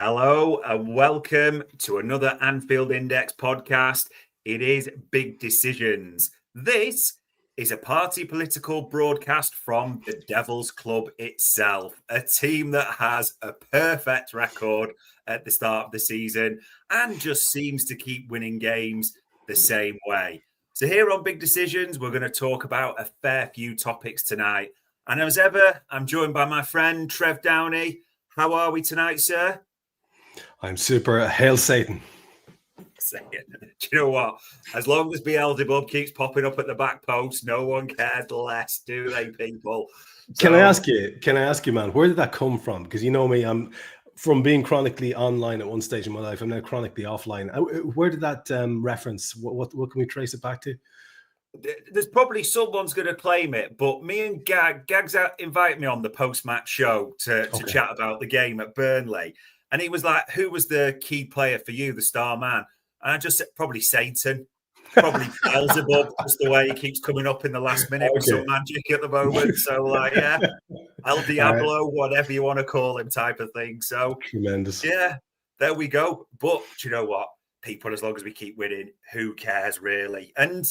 Hello and welcome to another Anfield Index podcast. It is Big Decisions. This is a party political broadcast from the Devils Club itself, a team that has a perfect record at the start of the season and just seems to keep winning games the same way. So here on Big Decisions, we're going to talk about a fair few topics tonight. And as ever, I'm joined by my friend Trev Downey. How are we tonight, sir? I'm super. Hail Satan. Do you know what? As long as Beelzebub keeps popping up at the back post, no one cares less, do they, people? So, Can I ask you, man, where did that come from? Because you know me, I'm from being chronically online at one stage in my life. I'm now chronically offline. Where did that reference? What can we trace it back to? There's probably someone's going to claim it, but me and Gags invited me on the post-match show to chat about the game at Burnley. And he was like, who was the key player for you, the star man? And I just said, probably Satan, probably Beelzebub, just the way he keeps coming up in the last minute with some magic at the moment. So, El Diablo, whatever you want to call him type of thing. So, tremendous. Yeah, there we go. But do you know what? People, as long as we keep winning, who cares really? And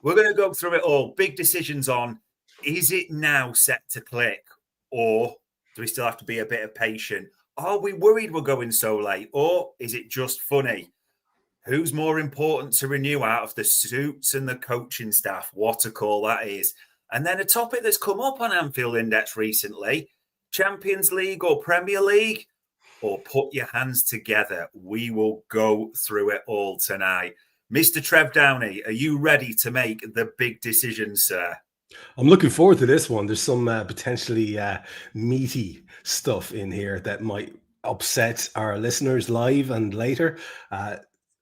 we're going to go through it all. Big decisions on, is it now set to click? Or do we still have to be a bit of patient? Are we worried we're going so late? Or is it just funny? Who's more important to renew out of the suits and the coaching staff? What a call that is. And then a topic that's come up on Anfield Index recently, Champions League or Premier League? Or put your hands together. We will go through it all tonight. Mr. Trev Downey, are you ready to make the big decision, sir? I'm looking forward to this one. There's some potentially meaty stuff in here that might upset our listeners live and later.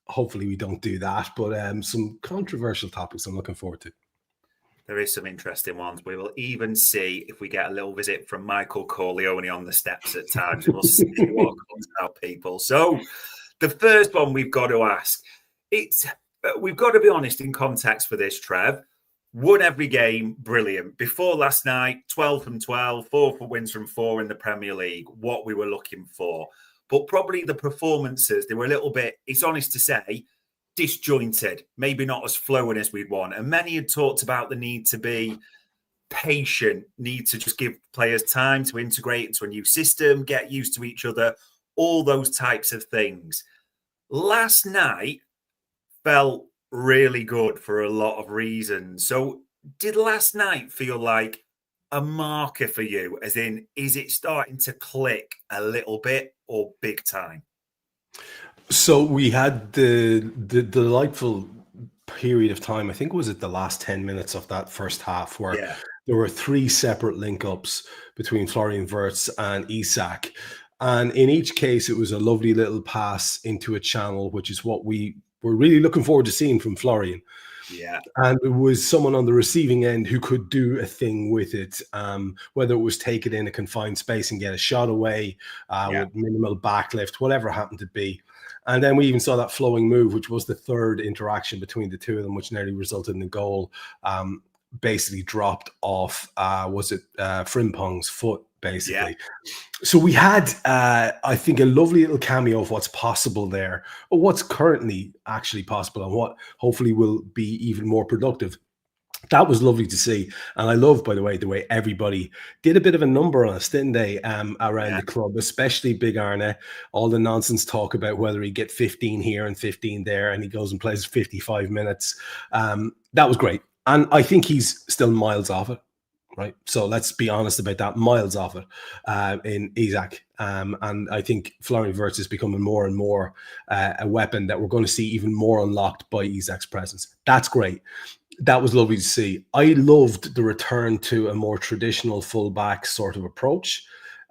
Hopefully we don't do that, but some controversial topics I'm looking forward to. There is some interesting ones. We will even see if we get a little visit from Michael Corleone on the steps at times. We'll see what comes out, people. So the first one we've got to ask, we've got to be honest in context for this, Trev. Won every game, brilliant. Before last night, 12 from 12, 4 wins from 4 in the Premier League, what we were looking for. But probably the performances, they were a little bit, it's honest to say, disjointed, maybe not as flowing as we'd want. And many had talked about the need to be patient, need to just give players time to integrate into a new system, get used to each other, all those types of things. Last night felt really good for a lot of reasons. So did last night feel like a marker for you? As in, is it starting to click a little bit or big time? So we had the delightful period of time, I think was it the last 10 minutes of that first half, where there were 3 separate link-ups between Florian Wirtz and Isak. And in each case, it was a lovely little pass into a channel, which is what we were really looking forward to seeing from Florian. Yeah. And it was someone on the receiving end who could do a thing with it, whether it was take it in a confined space and get a shot away with minimal backlift, whatever it happened to be. And then we even saw that flowing move, which was the third interaction between the two of them, which nearly resulted in the goal, basically dropped off, Frimpong's foot, basically. Yeah. So we had, I think, a lovely little cameo of what's possible there, or what's currently actually possible, and what hopefully will be even more productive. That was lovely to see. And I love, by the way everybody did a bit of a number on us, didn't they, around the club, especially Big Arne. All the nonsense talk about whether he get 15 here and 15 there, and he goes and plays 55 minutes. That was great. And I think he's still miles off it. Right. So let's be honest about that. Miles off it in Isak. And I think Florian Wirtz is becoming more and more a weapon that we're going to see even more unlocked by Isak's presence. That's great. That was lovely to see. I loved the return to a more traditional fullback sort of approach.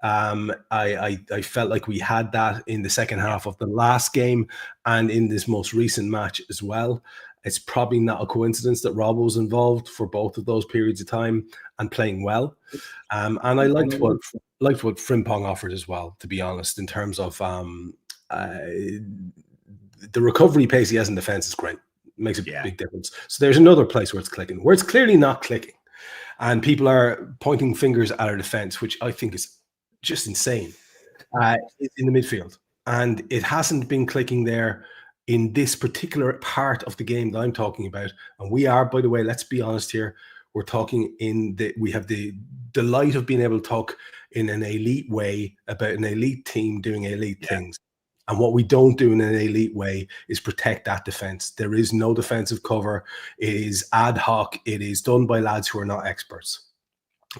I felt like we had that in the second half of the last game and in this most recent match as well. It's probably not a coincidence that Rob was involved for both of those periods of time and playing well. And I liked what Frimpong offered as well, to be honest, in terms of the recovery pace he has in defense is great. Makes a big difference. So there's another place where it's clicking, where it's clearly not clicking. And people are pointing fingers at our defense, which I think is just insane, in the midfield. And it hasn't been clicking there in this particular part of the game that I'm talking about. And we are, by the way, let's be honest here, we're talking we have the delight of being able to talk in an elite way about an elite team doing elite things. And what we don't do in an elite way is protect that defense. There is no defensive cover. It is ad hoc. It is done by lads who are not experts.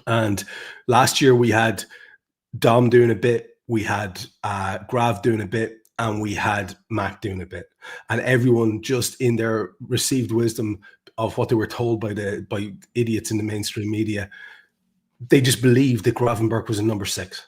And last year we had Dom doing a bit, we had Grav doing a bit, and we had Mac doing a bit. And everyone just in their received wisdom of what they were told by idiots in the mainstream media, they just believed that Gravenberch was a number 6.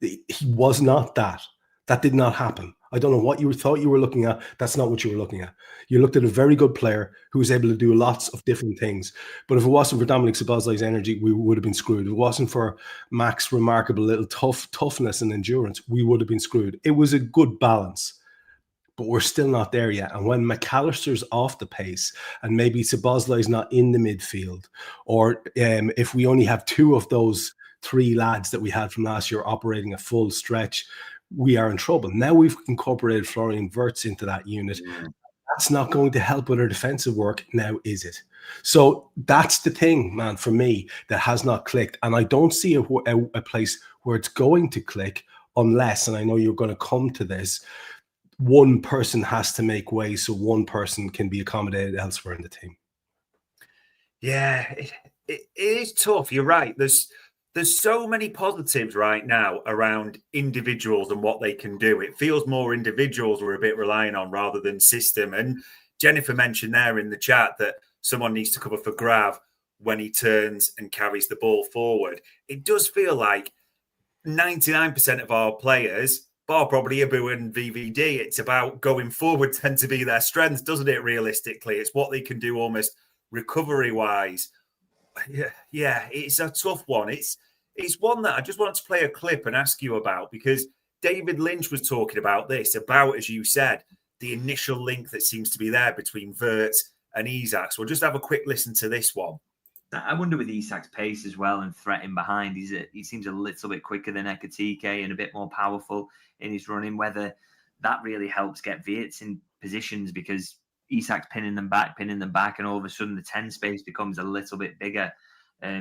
He was not that. That did not happen. I don't know what you thought you were looking at. That's not what you were looking at. You looked at a very good player who was able to do lots of different things. But if it wasn't for Dominic Szoboszlai's energy, we would have been screwed. If it wasn't for Mac's remarkable little toughness and endurance, we would have been screwed. It was a good balance, but we're still not there yet. And when McAllister's off the pace and maybe Szoboszlai's not in the midfield, or if we only have 2 of those 3 lads that we had from last year operating a full stretch, we are in trouble. Now we've incorporated Florian Wirtz into that unit. That's not going to help with our defensive work now, is it? So that's the thing, man, for me, that has not clicked. And I don't see a place where it's going to click unless, and I know you're going to come to this, one person has to make way so one person can be accommodated elsewhere in the team. Yeah, it is tough. You're right. There's so many positives right now around individuals and what they can do. It feels more individuals we're a bit relying on rather than system. And Jennifer mentioned there in the chat that someone needs to cover for Grav when he turns and carries the ball forward. It does feel like 99% of our players, bar probably Ibu and VVD, it's about going forward tend to be their strengths, doesn't it, realistically? It's what they can do almost recovery-wise. Yeah, it's a tough one. It's one that I just wanted to play a clip and ask you about, because David Lynch was talking about this, about, as you said, the initial link that seems to be there between Wirtz and Isak. So we'll just have a quick listen to this one. I wonder with Isak's pace as well and threat in behind, he seems a little bit quicker than Ekatike and a bit more powerful in his running, whether that really helps get Wirtz in positions, because Isak's pinning them back, and all of a sudden the 10 space becomes a little bit bigger.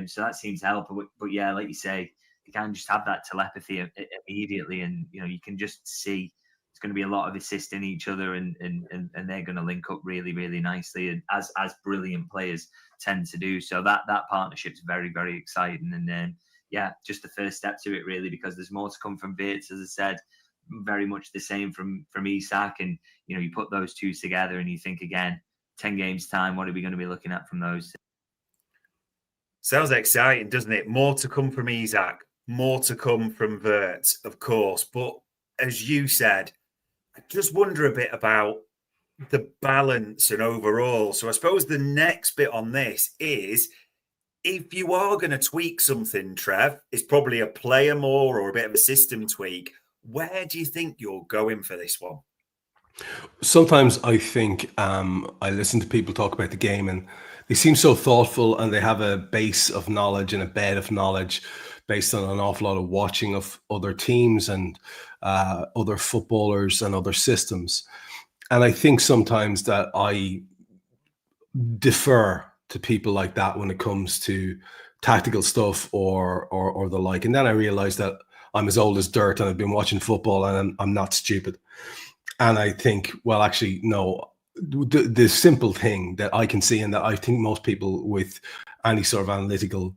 So that seems to help. But yeah, like you say, you can just have that telepathy immediately, and you can just see it's going to be a lot of assisting each other, and they're going to link up really, really nicely, and as brilliant players tend to do. So that partnership's very, very exciting. And then yeah, just the first step to it really, because there's more to come from Wirtz, as I said. Very much the same from Isak, and you put those two together and you think again, 10 games time, what are we going to be looking at from those? Sounds exciting, doesn't it? More to come from Isak, more to come from Wirtz, of course. But as you said, I just wonder a bit about the balance and overall. So I suppose the next bit on this is, if you are going to tweak something, Trev, it's probably a player more or a bit of a system tweak. Where do you think you're going for this one? Sometimes I think I listen to people talk about the game and they seem so thoughtful, and they have a base of knowledge and a bed of knowledge based on an awful lot of watching of other teams and other footballers and other systems. And I think sometimes that I defer to people like that when it comes to tactical stuff or the like. And then I realized that I'm as old as dirt and I've been watching football and I'm not stupid. And I think, well, actually, no, the simple thing that I can see, and that I think most people with any sort of analytical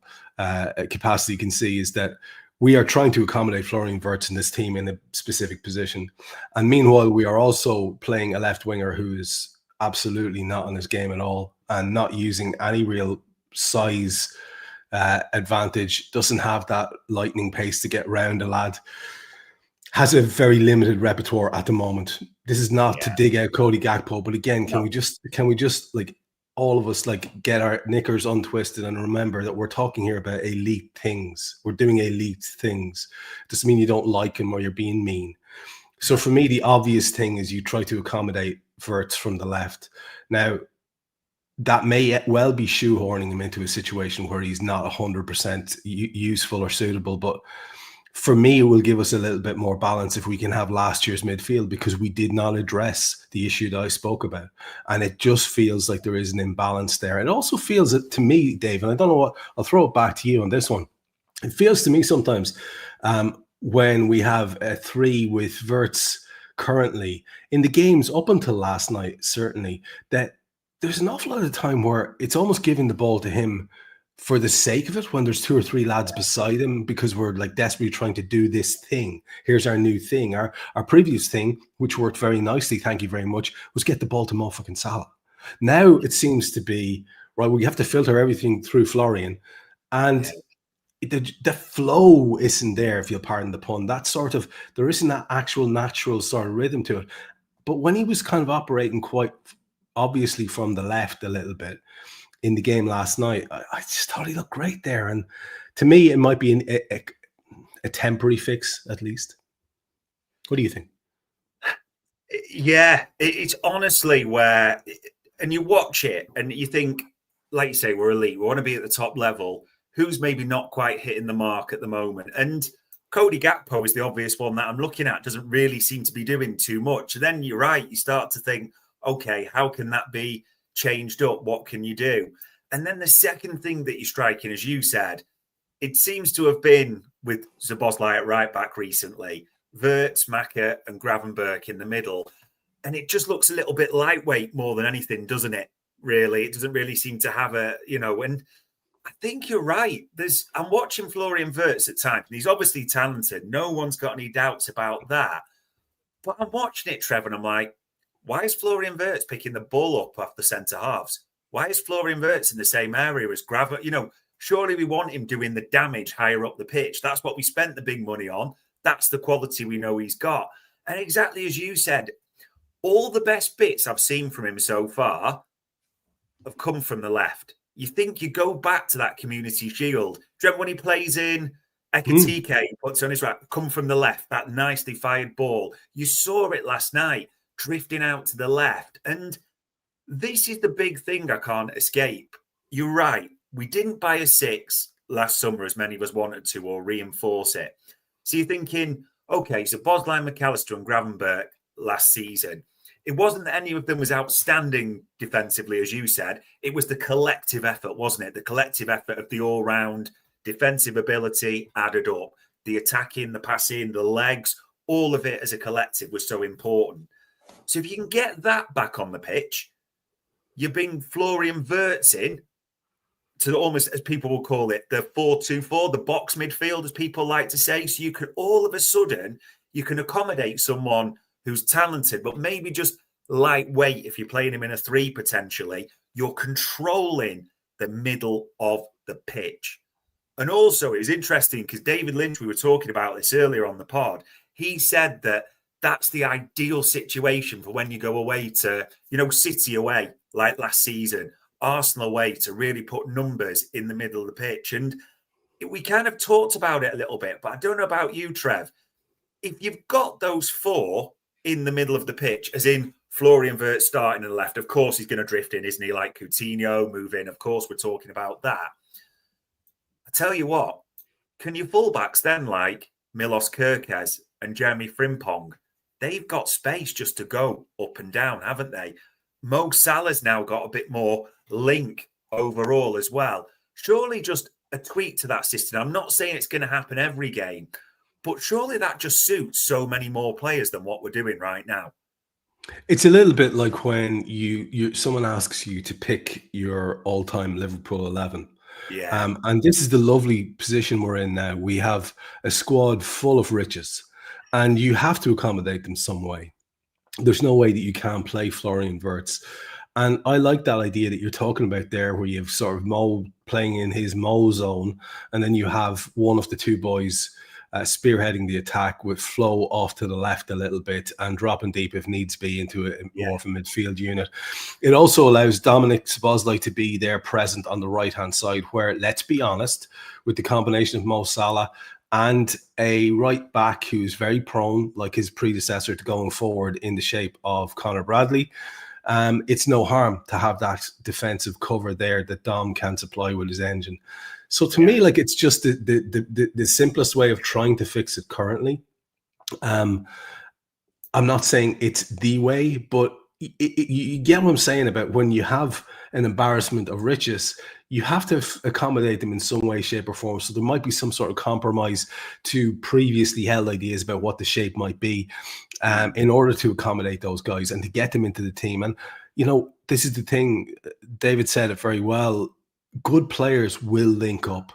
capacity can see, is that we are trying to accommodate Florian Wirtz in this team in a specific position. And meanwhile, we are also playing a left winger who is absolutely not on his game at all and not using any real size advantage, doesn't have that lightning pace to get round a lad, has a very limited repertoire at the moment. This is not to dig out Cody Gakpo, but again, can we just like all of us like get our knickers untwisted and remember that we're talking here about elite things. We're doing elite things. It doesn't mean you don't like him or you're being mean. So for me, the obvious thing is you try to accommodate Wirtz from the left. Now, that may well be shoehorning him into a situation where he's not 100% useful or suitable, but For me, it will give us a little bit more balance if we can have last year's midfield, because we did not address the issue that I spoke about. And it just feels like there is an imbalance there. It also feels to me, Dave, and I don't know what, I'll throw it back to you on this one. It feels to me sometimes when we have a 3 with Wirtz currently in the games up until last night, certainly, that there's an awful lot of time where it's almost giving the ball to him for the sake of it, when there's 2 or 3 lads beside him, because we're like desperately trying to do this thing. Here's our new thing. Our previous thing, which worked very nicely, thank you very much, was get the ball to motherfucking Salah. Now it seems to be, right, we have to filter everything through Florian. And the flow isn't there, if you'll pardon the pun. That sort of, there isn't that actual natural sort of rhythm to it. But when he was kind of operating quite obviously from the left a little bit in the game last night, I just thought he looked great there. And to me, it might be a temporary fix, at least. What do you think? Yeah, it's honestly where, and you watch it and you think, like you say, we're elite. We want to be at the top level. Who's maybe not quite hitting the mark at the moment? And Cody Gakpo is the obvious one that I'm looking at. Doesn't really seem to be doing too much. And then you're right. You start to think, okay, how can that be changed up? What can you do? And then the second thing that you're striking, as you said, it seems to have been with Szoboszlai at right back recently, Wirtz, Maka and Gravenberch in the middle. And it just looks a little bit lightweight more than anything, doesn't it? Really, it doesn't really seem to have a, and I think you're right. I'm watching Florian Wirtz at times, and he's obviously talented. No one's got any doubts about that. But I'm watching it, Trevor, and I'm like, why is Florian Wirtz picking the ball up off the centre halves? Why is Florian Wirtz in the same area as Graver? Surely we want him doing the damage higher up the pitch. That's what we spent the big money on. That's the quality we know he's got. And exactly as you said, all the best bits I've seen from him so far have come from the left. You think you go back to that Community Shield. Do you remember when he plays in Ekitike, he puts on his right, come from the left, that nicely fired ball. You saw it last night, drifting out to the left. And this is the big thing I can't escape. You're right. We didn't buy a 6 last summer as many of us wanted to, or reinforce it. So you're thinking, okay, so Szoboszlai, McAllister and Gravenberch last season, it wasn't that any of them was outstanding defensively, as you said. It was the collective effort, wasn't it? The collective effort of the all-round defensive ability added up. The attacking, the passing, the legs, all of it as a collective was so important. So if you can get that back on the pitch, you bring Florian Wirtz in to almost, as people will call it, the 4-2-4, the box midfield, as people like to say. So you can all of a sudden, you can accommodate someone who's talented, but maybe just lightweight. If you're playing him in a 3 potentially, you're controlling the middle of the pitch. And also, it was interesting because David Lynch, we were talking about this earlier on the pod, he said that that's the ideal situation for when you go away to, City away, like last season, Arsenal away, to really put numbers in the middle of the pitch. And we kind of talked about it a little bit, but I don't know about you, Trev. If you've got those 4 in the middle of the pitch, as in Florian Wirtz starting on the left, of course he's going to drift in, isn't he? Like Coutinho, move in. Of course, we're talking about that. I tell you what, can your fullbacks then, like Milos Kerkez and Jeremy Frimpong, they've got space just to go up and down, haven't they? Mo Salah's now got a bit more link overall as well. Surely just a tweak to that system. I'm not saying it's going to happen every game, but surely that just suits so many more players than what we're doing right now. It's a little bit like when someone asks you to pick your all-time Liverpool 11. Yeah. And this is the lovely position we're in now. We have a squad full of riches, and you have to accommodate them some way. There's no way that you can't play Florian Wirtz. And I like that idea that you're talking about there, where you have sort of Mo playing in his Mo zone, and then you have one of the 2 boys spearheading the attack with Flo off to the left a little bit and dropping deep if needs be into more of a midfield unit. It also allows Dominic Szoboszlai to be there present on the right-hand side, where, let's be honest, with the combination of Mo Salah and a right back who's very prone, like his predecessor, to going forward in the shape of Conor Bradley, it's no harm to have that defensive cover there that Dom can supply with his engine. So to me, like, it's just the simplest way of trying to fix it currently. I'm not saying it's the way, but you get what I'm saying about when you have an embarrassment of riches, you have to accommodate them in some way, shape, or form. So there might be some sort of compromise to previously held ideas about what the shape might be, in order to accommodate those guys and to get them into the team. And, you know, this is the thing. David said it very well. Good players will link up.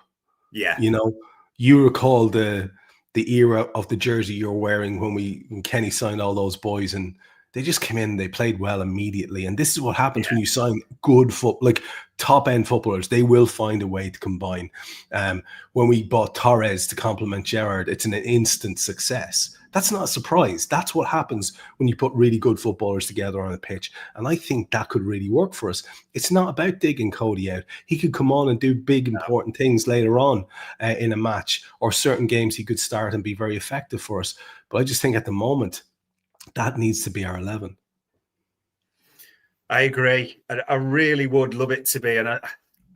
Yeah. You know, you recall the era of the jersey you're wearing when Kenny signed all those boys, and they just came in, they played well immediately. And this is what happens when you sign good like top end footballers. They will find a way to combine. When we bought Torres to complement Gerrard, it's an instant success. That's not a surprise. That's what happens when you put really good footballers together on a pitch. And I think that could really work for us. It's not about digging Cody out. He could come on and do big, important things later on in a match, or certain games he could start and be very effective for us. But I just think at the moment, that needs to be our 11. I agree. I really would love it to be. And I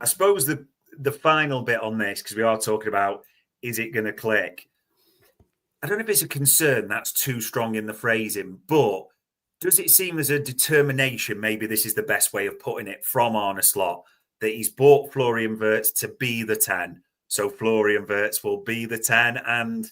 suppose the final bit on this, because we are talking about, is it going to click? I don't know if it's a concern, that's too strong in the phrasing, but does it seem as a determination, maybe this is the best way of putting it, from Arne Slot, that he's bought Florian Wirtz to be the 10? So Florian Wirtz will be the 10, and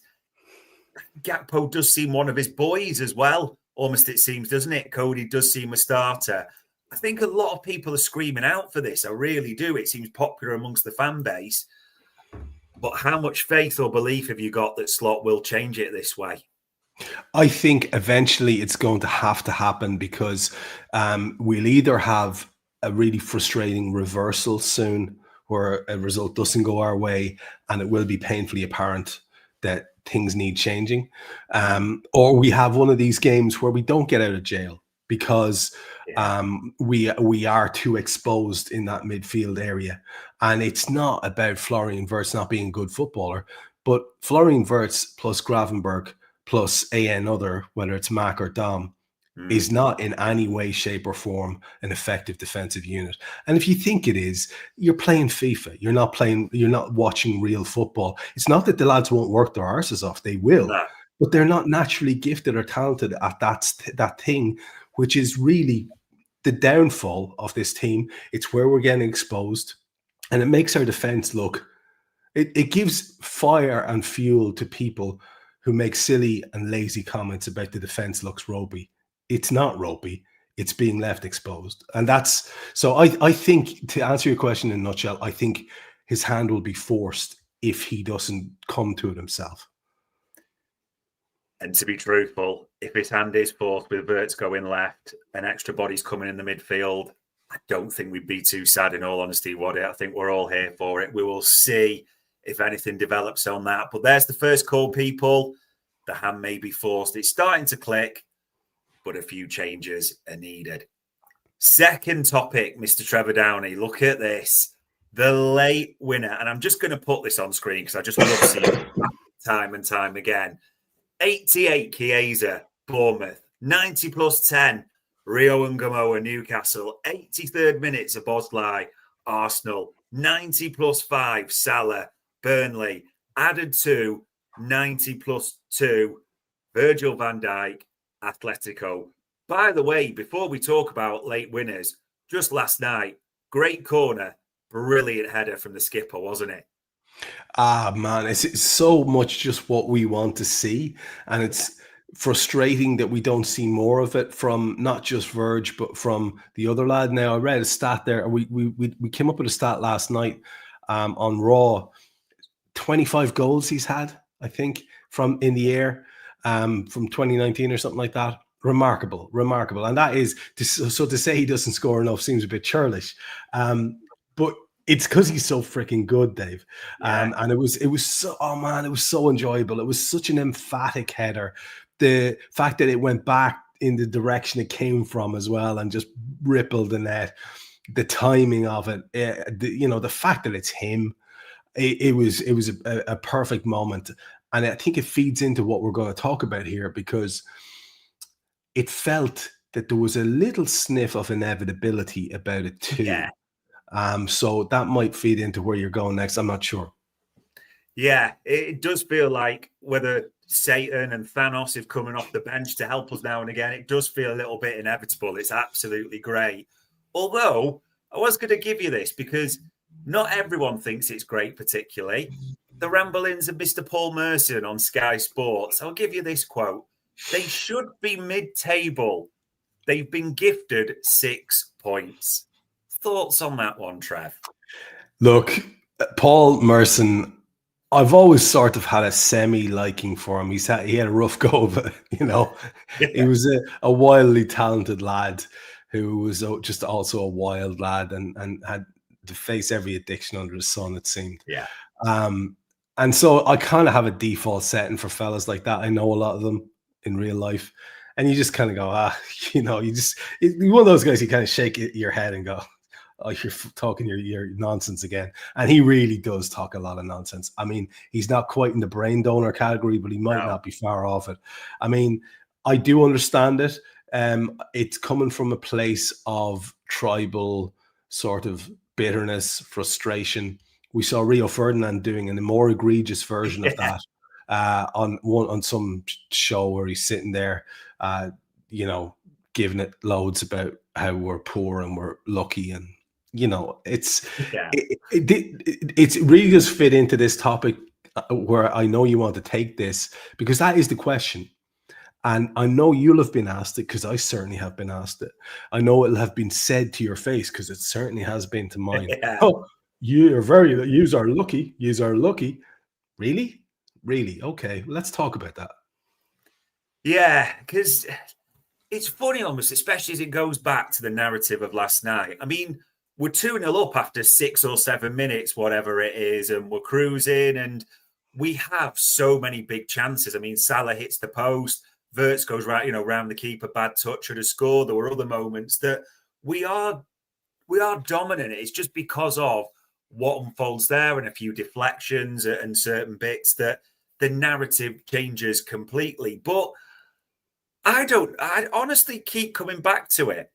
Gakpo does seem one of his boys as well, almost, it seems, doesn't it? Cody does seem a starter. I think a lot of people are screaming out for this. I really do. It seems popular amongst the fan base. But how much faith or belief have you got that Slot will change it this way? I think eventually it's going to have to happen, because we'll either have a really frustrating reversal soon where a result doesn't go our way and it will be painfully apparent that things need changing, or we have one of these games where we don't get out of jail because we are too exposed in that midfield area. And it's not about Florian Wirtz not being a good footballer, but Florian Wirtz plus Gravenberg plus another, whether it's Mac or Dom, is not in any way, shape, or form an effective defensive unit. And if you think it is, you're playing FIFA. You're not watching real football. It's not that the lads won't work their arses off. They will. No. But they're not naturally gifted or talented at that thing, which is really the downfall of this team. It's where we're getting exposed, and it makes our defense look, it gives fire and fuel to people who make silly and lazy comments about the defense looks ropey. It's not ropey. It's being left exposed. And that's, so I think, to answer your question in a nutshell, I think his hand will be forced if he doesn't come to it himself. And to be truthful, if his hand is forced with Wirtz going left and extra bodies coming in the midfield, I don't think we'd be too sad, in all honesty, would it? I think we're all here for it. We will see if anything develops on that. But there's the first call, people. The hand may be forced. It's starting to click, but a few changes are needed. Second topic, Mr. Trevor Downey. Look at this. The late winner. And I'm just going to put this on screen because I just love seeing it time and time again. 88 Chiesa, Bournemouth. 90 plus 10, Rio and Gamoa, Newcastle. 83rd minutes, Bosley, Arsenal. 90 plus 5, Salah, Burnley. Added to 90 plus 2, Virgil van Dijk, Atletico. By the way, before we talk about late winners, just last night, great corner, brilliant header from the skipper, wasn't it? Ah, man, it's so much just what we want to see. And it's frustrating that we don't see more of it from not just Verge, but from the other lad. Now, I read a stat there. We came up with a stat last night on Raw. 25 goals he's had, I think, from in the air from 2019 or something like that. Remarkable. And that is, so to say he doesn't score enough seems a bit churlish. But it's because he's so freaking good, Dave. And it was so, oh man, it was so enjoyable. It was such an emphatic header. The fact that it went back in the direction it came from as well and just rippled the net, the timing of it, the fact that it's him, it was a perfect moment. And I think it feeds into what we're going to talk about here, because it felt that there was a little sniff of inevitability about it too. Yeah. So that might feed into where you're going next. I'm not sure. Yeah, it does feel like whether Satan and Thanos is coming off the bench to help us now and again, it does feel a little bit inevitable. It's absolutely great. Although I was going to give you this because not everyone thinks it's great, particularly the ramblings of Mr. Paul Merson on Sky Sports. I'll give you this quote. They should be mid-table. They've been gifted 6 points. Thoughts on that one, Trev? Look, Paul Merson, I've always sort of had a semi-liking for him. He had a rough go, but he was a wildly talented lad who was just also a wild lad and had to face every addiction under the sun, it seemed. Yeah. And so I kind of have a default setting for fellas like that. I know a lot of them in real life. And you just kind of go, you're one of those guys, you kind of shake your head and go, oh, you're talking your nonsense again. And he really does talk a lot of nonsense. I mean, he's not quite in the brain donor category, but he might not be far off it. I mean, I do understand it. It's coming from a place of tribal sort of bitterness, frustration. We saw Rio Ferdinand doing a more egregious version of that on some show where he's sitting there, giving it loads about how we're poor and we're lucky, and it really does fit into this topic where I know you want to take this, because that is the question. And I know you'll have been asked it, because I certainly have been asked it. I know it'll have been said to your face, because it certainly has been to mine. Yeah. Oh, yous are lucky. Yous are lucky. Really? Really? Okay, let's talk about that. Yeah, because it's funny almost, especially as it goes back to the narrative of last night. I mean, we're 2-0 up after 6 or 7 minutes, whatever it is, and we're cruising, and we have so many big chances. I mean, Salah hits the post. Wirtz goes right, round the keeper, bad touch at a score. There were other moments that we are dominant. It's just because of what unfolds there and a few deflections and certain bits that the narrative changes completely. But I honestly keep coming back to it.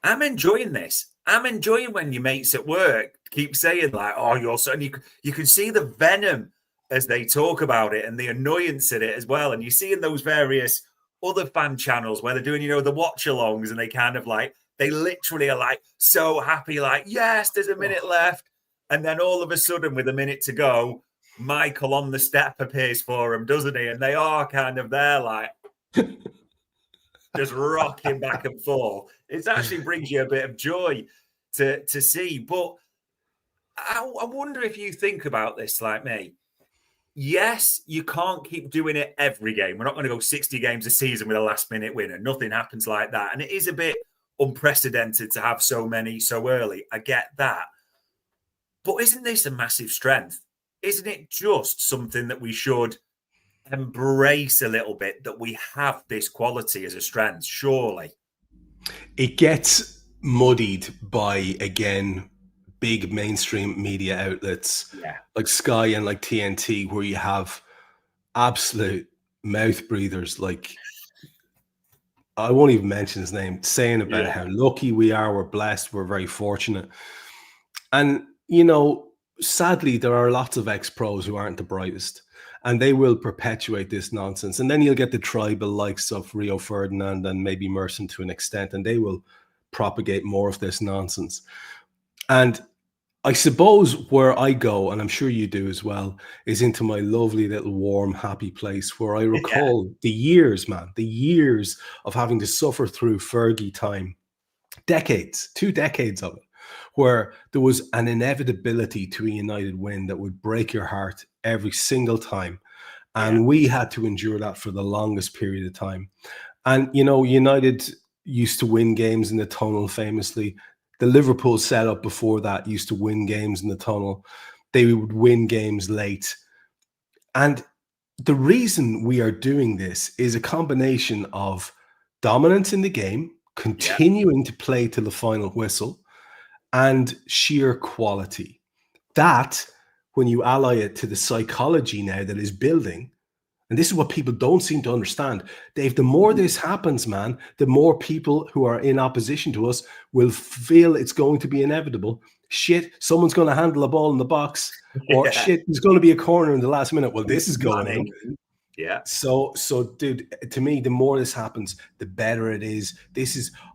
I'm enjoying this. I'm enjoying when your mates at work keep saying like, oh, you're so, and you can see the venom as they talk about it and the annoyance at it as well. And you see in those various other fan channels where they're doing, the watch alongs, and they kind of like, they literally are like so happy, like, yes, there's a minute left. And then all of a sudden, with a minute to go, Michael on the step appears for him, doesn't he? And they are kind of there, like, just rocking back and forth. It actually brings you a bit of joy to see. But I wonder if you think about this like me. Yes, you can't keep doing it every game. We're not going to go 60 games a season with a last-minute winner. Nothing happens like that. And it is a bit unprecedented to have so many so early. I get that. But isn't this a massive strength? Isn't it just something that we should embrace a little bit, that we have this quality as a strength, surely? It gets muddied by, again, big mainstream media outlets like Sky and like TNT, where you have absolute mouth breathers like, I won't even mention his name, saying about how lucky we are, we're blessed, we're very fortunate. And, sadly, there are lots of ex-pros who aren't the brightest, and they will perpetuate this nonsense. And then you'll get the tribal likes of Rio Ferdinand and maybe Merson to an extent, and they will propagate more of this nonsense. And I suppose where I go, and I'm sure you do as well, is into my lovely little warm, happy place where I recall the years of having to suffer through Fergie time, 2 decades of it, where there was an inevitability to a United win that would break your heart every single time. And we had to endure that for the longest period of time. And, United used to win games in the tunnel famously. The Liverpool setup before that used to win games in the tunnel. They would win games late. And the reason we are doing this is a combination of dominance in the game, continuing to play to the final whistle, and sheer quality. That, when you ally it to the psychology now that is building And this is what people don't seem to understand. Dave, the more this happens, man, the more people who are in opposition to us will feel it's going to be inevitable. Shit, someone's going to handle a ball in the box, or shit, there's going to be a corner in the last minute. Well, this is going in. Yeah. So, dude, to me, the more this happens, the better it is.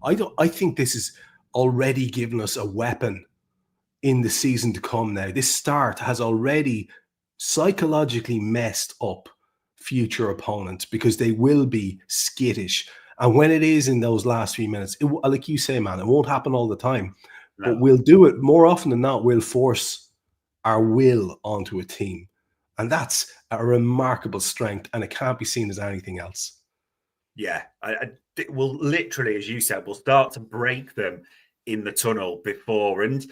I think this is already given us a weapon in the season to come now. This start has already psychologically messed up future opponents because they will be skittish. And when it is in those last few minutes, like you say, man, it won't happen all the time. No. But we'll do it more often than not. We'll force our will onto a team. And that's a remarkable strength, and it can't be seen as anything else. Yeah, we'll literally, as you said, we'll start to break them in the tunnel before. And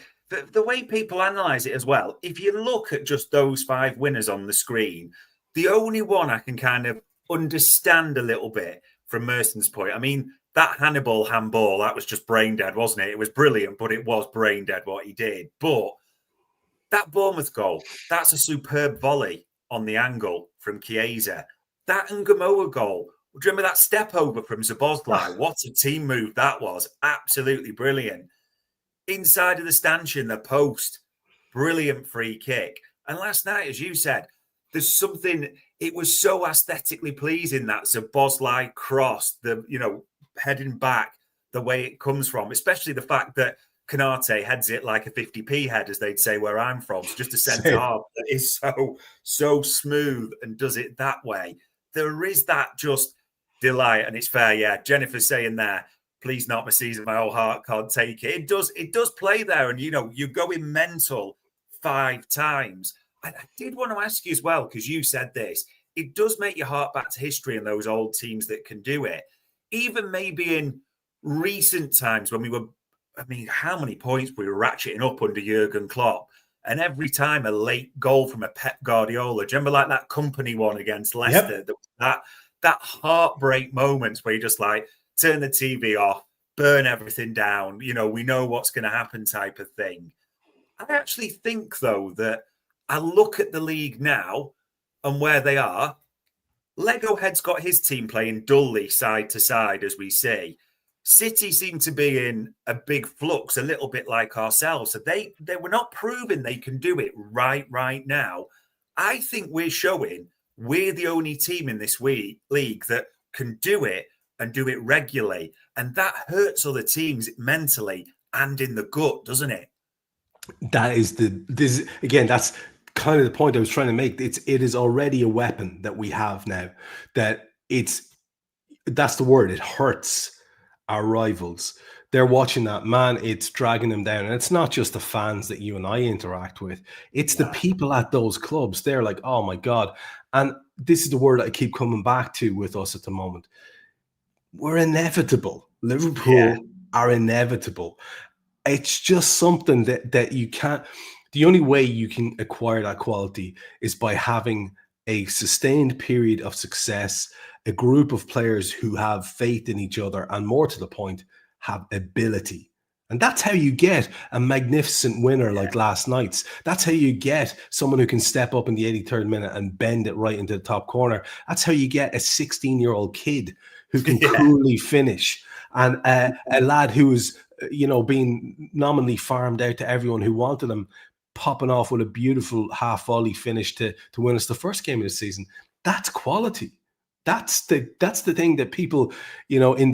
the way people analyse it as well, if you look at just those 5 winners on the screen, the only one I can kind of understand a little bit from Merson's point, I mean, that Hannibal handball, that was just brain dead, wasn't it? It was brilliant, but it was brain dead what he did. But that Bournemouth goal, that's a superb volley on the angle from Chiesa. That Ngamoa goal, do you remember that step over from Szoboszlai? What a team move that was. Absolutely brilliant. Inside of the stanchion, the post, brilliant free kick. And last night, as you said, there's something, it was so aesthetically pleasing, that Szoboszlai cross, heading back the way it comes from, especially the fact that Canate heads it like a 50p head, as they'd say where I'm from. So just a centre half that is so smooth and does it that way. There is that just delight, and it's fair. Yeah, Jennifer's saying there, please not my season, my whole heart can't take it. It does play there, and you're going mental 5 times. And I did want to ask you as well, because you said this, it does make your heart back to history and those old teams that can do it. Even maybe in recent times when we were, I mean, how many points we were ratcheting up under Jurgen Klopp, and every time a late goal from a Pep Guardiola. Do you remember like that Company one against Leicester? Yep. That heartbreak moments where you just like turn the TV off, burn everything down. We know what's going to happen type of thing. I actually think, though, that I look at the league now and where they are. Lego Head's got his team playing dully side to side, as we see. City seem to be in a big flux, a little bit like ourselves. So they were not proving they can do it right now. I think we're showing we're the only team in this league that can do it and do it regularly. And that hurts other teams mentally and in the gut, doesn't it? That's kind of the point I was trying to make. It is already a weapon that we have now. That's the word. It hurts our rivals. They're watching that, man, it's dragging them down. And it's not just the fans that you and I interact with. It's the people at those clubs. They're like, oh my God. And this is the word I keep coming back to with us at the moment. We're inevitable. Liverpool are inevitable. It's just something that you can't, the only way you can acquire that quality is by having a sustained period of success, a group of players who have faith in each other, and more to the point, have ability. And that's how you get a magnificent winner like last night's. That's how you get someone who can step up in the 83rd minute and bend it right into the top corner. That's how you get a 16-year-old kid who can coolly finish. And a lad who was, being nominally farmed out to everyone who wanted him, popping off with a beautiful half volley finish to win us the first game of the season. That's quality. That's the thing that people, in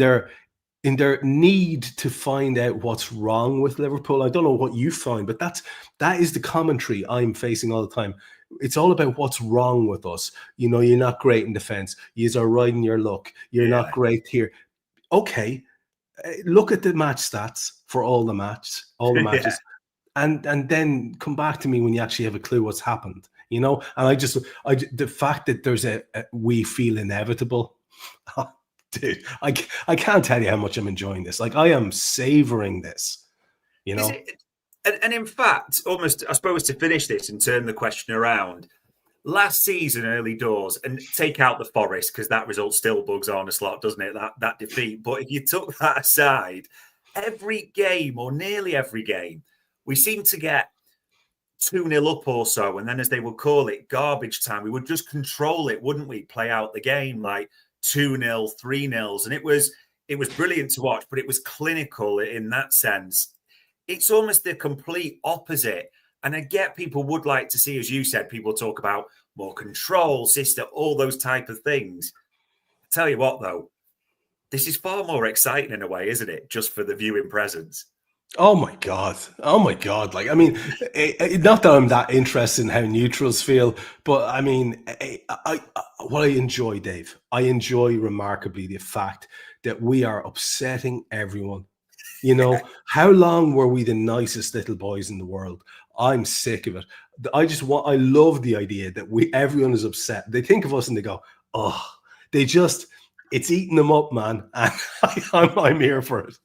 their need to find out what's wrong with Liverpool. I don't know what you find, but that is the commentary I'm facing all the time. It's all about what's wrong with us. You're not great in defense. You're riding your luck. You're not great here. Okay, look at the match stats for all the matches, and then come back to me when you actually have a clue what's happened. And the fact that there's we feel inevitable. Dude, I can't tell you how much I'm enjoying this. Like, I am savoring this, And in fact, almost, I suppose, to finish this and turn the question around, last season, early doors, and take out the Forest, because that result still bugs on a slot, doesn't it? That defeat. But if you took that aside, every game, or nearly every game, we seem to get 2-0 up or so, and then as they would call it, garbage time, we would just control it, wouldn't we? Play out the game like 2-0, 3-0. And it was brilliant to watch, but it was clinical in that sense. It's almost the complete opposite. And I get people would like to see, as you said, people talk about more control, system, all those type of things. I tell you what, though, this is far more exciting in a way, isn't it? Just for the viewing presence. Oh my God. Oh my God. Like, I mean, not that I'm that interested in how neutrals feel, but I mean, what I enjoy, Dave, I enjoy remarkably the fact that we are upsetting everyone. You know, how long were we the nicest little boys in the world? I'm sick of it. I love the idea that everyone is upset. They think of us and they go, oh, it's eating them up, man. And I'm here for it.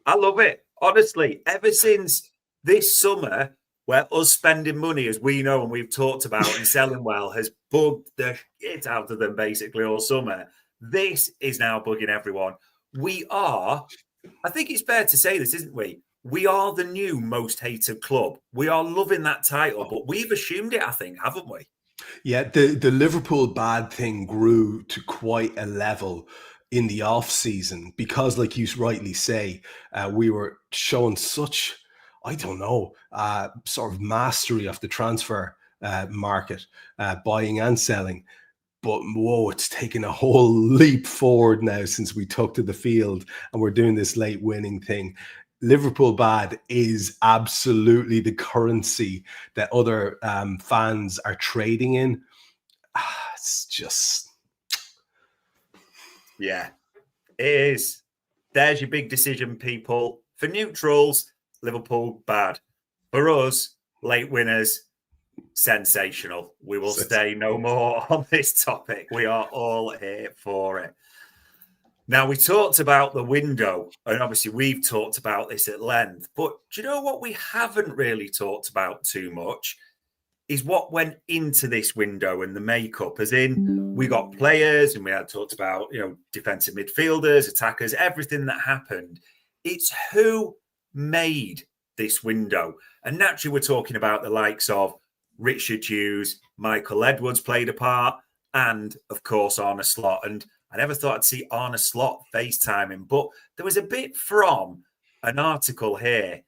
I love it. Honestly, ever since this summer, where us spending money, as we know and we've talked about, and selling well has bugged the shit out of them basically all summer, this is now bugging everyone. We are, I think it's fair to say this, isn't we? We are the new most hated club. We are loving that title, but we've assumed it, I think, haven't we? Yeah, the Liverpool bad thing grew to quite a level in the off season because, like you rightly say, we were showing such, I don't know, sort of mastery of the transfer market, buying and selling. But whoa, it's taken a whole leap forward now since we took to the field and we're doing this late winning thing. Liverpool bad is absolutely the currency that other fans are trading in. It's just... Yeah, it is. There's your big decision, people. For neutrals, Liverpool bad. For us, late winners, sensational. We will stay no more on this topic. We are all here for it. Now, we talked about the window, and obviously we've talked about this at length, but do you know what we haven't really talked about too much is what went into this window and the makeup, as in we got players and we had talked about, defensive midfielders, attackers, everything that happened. It's who made this window. And naturally, we're talking about the likes of Richard Hughes, Michael Edwards played a part, and of course, Arne Slot. And I never thought I'd see Arne Slot FaceTiming, but there was a bit from an article here,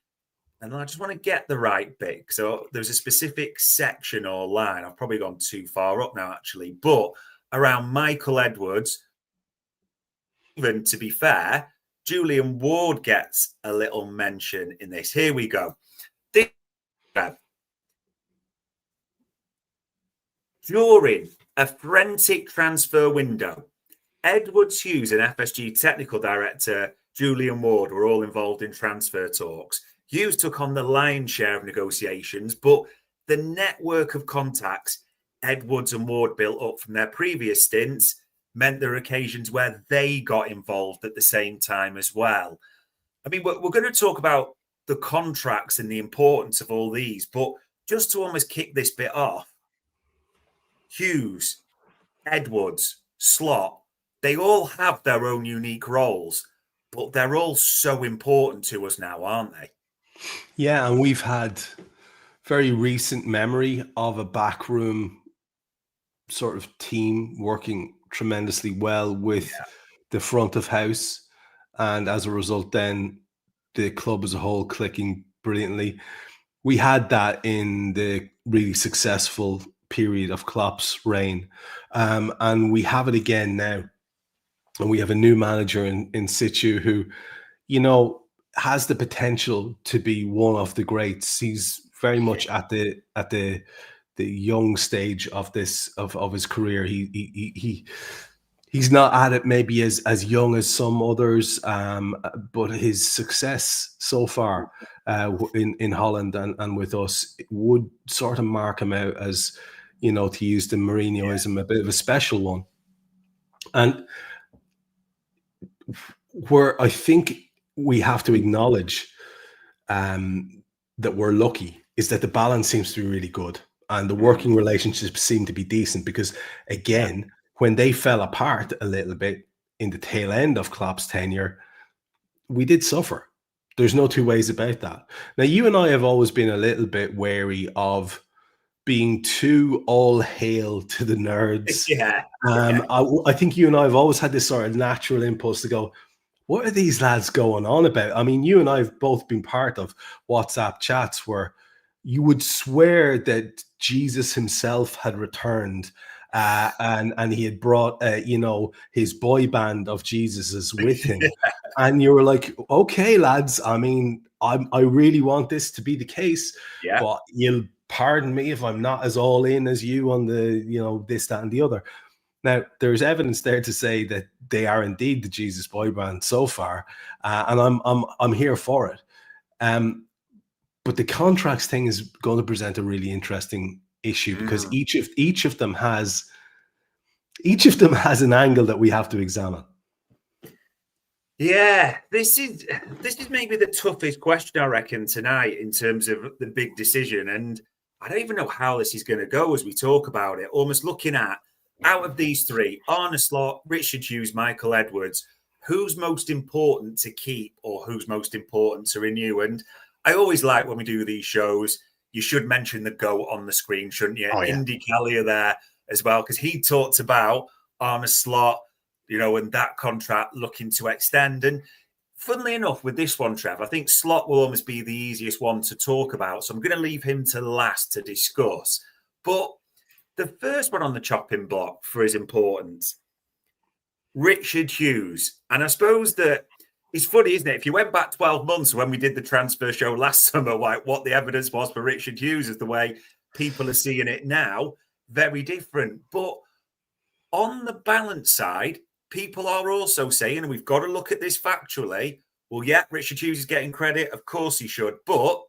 and I just want to get the right bit. So there's a specific section or line. I've probably gone too far up now, actually, but around Michael Edwards, even to be fair, Julian Ward gets a little mention in this. Here we go. During a frantic transfer window, Edwards, Hughes and FSG technical director Julian Ward were all involved in transfer talks. Hughes took on the lion's share of negotiations, but the network of contacts Edwards and Ward built up from their previous stints meant there were occasions where they got involved at the same time as well. I mean, we're going to talk about the contracts and the importance of all these, but just to almost kick this bit off, Hughes, Edwards, Slot, they all have their own unique roles, but they're all so important to us now, aren't they? Yeah, and we've had very recent memory of a backroom sort of team working tremendously well with the front of house. And as a result, then the club as a whole clicking brilliantly. We had that in the really successful period of Klopp's reign. And we have it again now. And we have a new manager in situ who, has the potential to be one of the greats. He's very much at the young stage of his career. He's not at it maybe as young as some others, but his success so far in Holland and with us would sort of mark him out as, to use the Mourinhoism, a bit of a special one. And where I think we have to acknowledge that we're lucky is that the balance seems to be really good and the working relationships seem to be decent, because again, when they fell apart a little bit in the tail end of Klopp's tenure, we did suffer. There's no two ways about that. Now, you and I have always been a little bit wary of being too all hail to the nerds. Yeah. I think you and I have always had this sort of natural impulse to go, what are these lads going on about? I mean, you and I have both been part of WhatsApp chats where you would swear that Jesus himself had returned, and he had brought, his boy band of Jesuses with him. And you were like, okay, lads, I mean, I really want this to be the case, but you'll pardon me if I'm not as all in as you on the, this, that, and the other. Now, there's evidence there to say that they are indeed the Jesus boy band so far, and I'm here for it. But the contracts thing is going to present a really interesting issue because each of them has an angle that we have to examine. Yeah, this is maybe the toughest question, I reckon, tonight in terms of the big decision. And I don't even know how this is going to go as we talk about it. Almost looking at, out of these three, Arne Slot, Richard Hughes, Michael Edwards, who's most important to keep or who's most important to renew? And I always like when we do these shows, you should mention the GOAT on the screen, shouldn't you? Oh, yeah. Indy Callier there as well, because he talked about Arne Slot, and that contract looking to extend. And funnily enough, with this one, Trev, I think Slot will almost be the easiest one to talk about. So I'm going to leave him to last to discuss. But the first one on the chopping block for his importance, Richard Hughes. And I suppose that it's funny, isn't it? If you went back 12 months when we did the transfer show last summer, like what the evidence was for Richard Hughes is the way people are seeing it now, very different. But on the balance side, people are also saying, and we've got to look at this factually, well, yeah, Richard Hughes is getting credit. Of course he should. But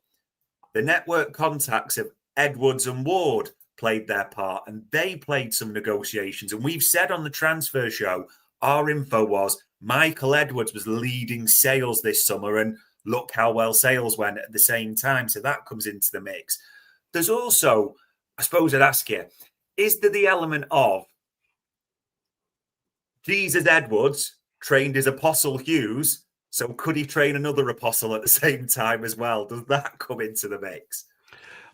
the network contacts of Edwards and Ward played their part, and they played some negotiations. And we've said on the transfer show, our info was Michael Edwards was leading sales this summer, and look how well sales went at the same time. So that comes into the mix. There's also, I suppose I'd ask you, is there the element of Jesus Edwards trained his apostle Hughes, so could he train another apostle at the same time as well? Does that come into the mix?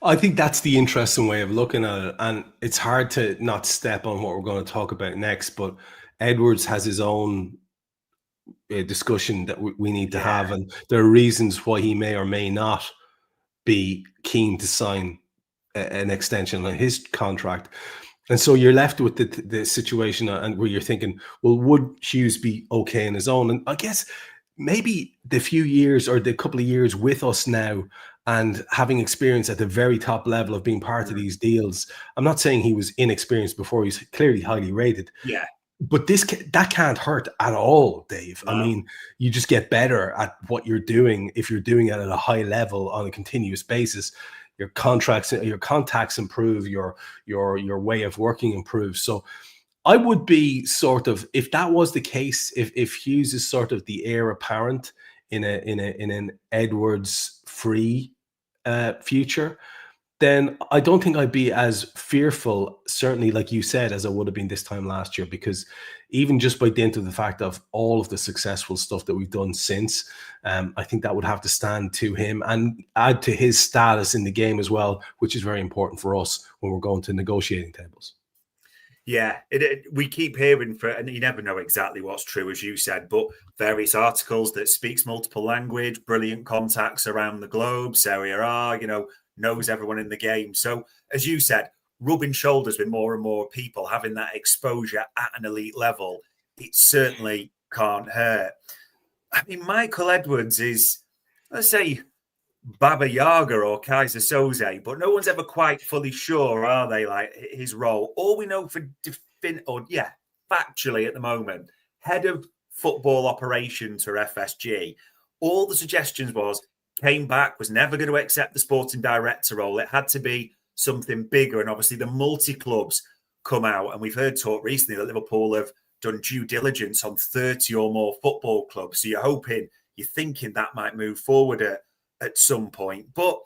I think that's the interesting way of looking at it. And it's hard to not step on what we're going to talk about next, but Edwards has his own discussion that we need to have. And there are reasons why he may or may not be keen to sign an extension on his contract. And so you're left with the situation and where you're thinking, well, would Hughes be okay on his own? And I guess maybe the few years or the couple of years with us now and having experience at the very top level of being part of these deals, I'm not saying he was inexperienced before, he's clearly highly rated. Yeah. But that can't hurt at all, Dave. No. I mean, you just get better at what you're doing if you're doing it at a high level on a continuous basis. Your contacts improve, your way of working improves. So I would be sort of, if that was the case, if Hughes is sort of the heir apparent in an Edwards free future, then I don't think I'd be as fearful, certainly like you said, as I would have been this time last year, because even just by dint of the fact of all of the successful stuff that we've done since, I think that would have to stand to him and add to his status in the game as well, which is very important for us when we're going to negotiating tables. Yeah, we keep hearing, and you never know exactly what's true, as you said, but various articles that speaks multiple language, brilliant contacts around the globe, Serie A, knows everyone in the game. So, as you said, rubbing shoulders with more and more people, having that exposure at an elite level, it certainly can't hurt. I mean, Michael Edwards is, let's say, Baba Yaga or Kaiser Soze, but no one's ever quite fully sure, are they, like his role? All we know factually at the moment, head of football operations for FSG, all the suggestions came back, was never going to accept the sporting director role. It had to be something bigger. And obviously the multi-clubs come out. And we've heard talk recently that Liverpool have done due diligence on 30 or more football clubs. So you're thinking that might move forward at some point. But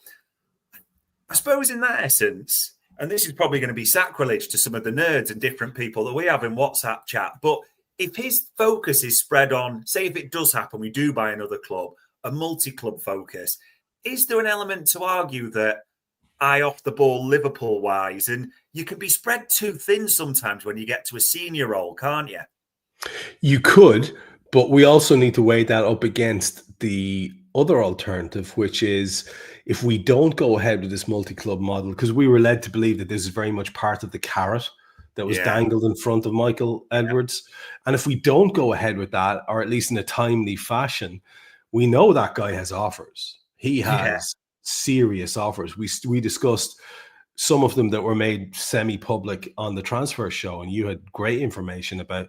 I suppose in that essence, and this is probably going to be sacrilege to some of the nerds and different people that we have in WhatsApp chat, but if his focus is spread on, say if it does happen, we do buy another club, a multi-club focus. Is there an element to argue that eye off the ball Liverpool wise, and you can be spread too thin sometimes when you get to a senior role, can't you? You could, but we also need to weigh that up against the other alternative, which is if we don't go ahead with this multi-club model, because we were led to believe that this is very much part of the carrot that was dangled in front of Michael Edwards. And if we don't go ahead with that, or at least in a timely fashion, we know that guy has offers. He has serious offers. We discussed some of them that were made semi-public on the transfer show, and you had great information about.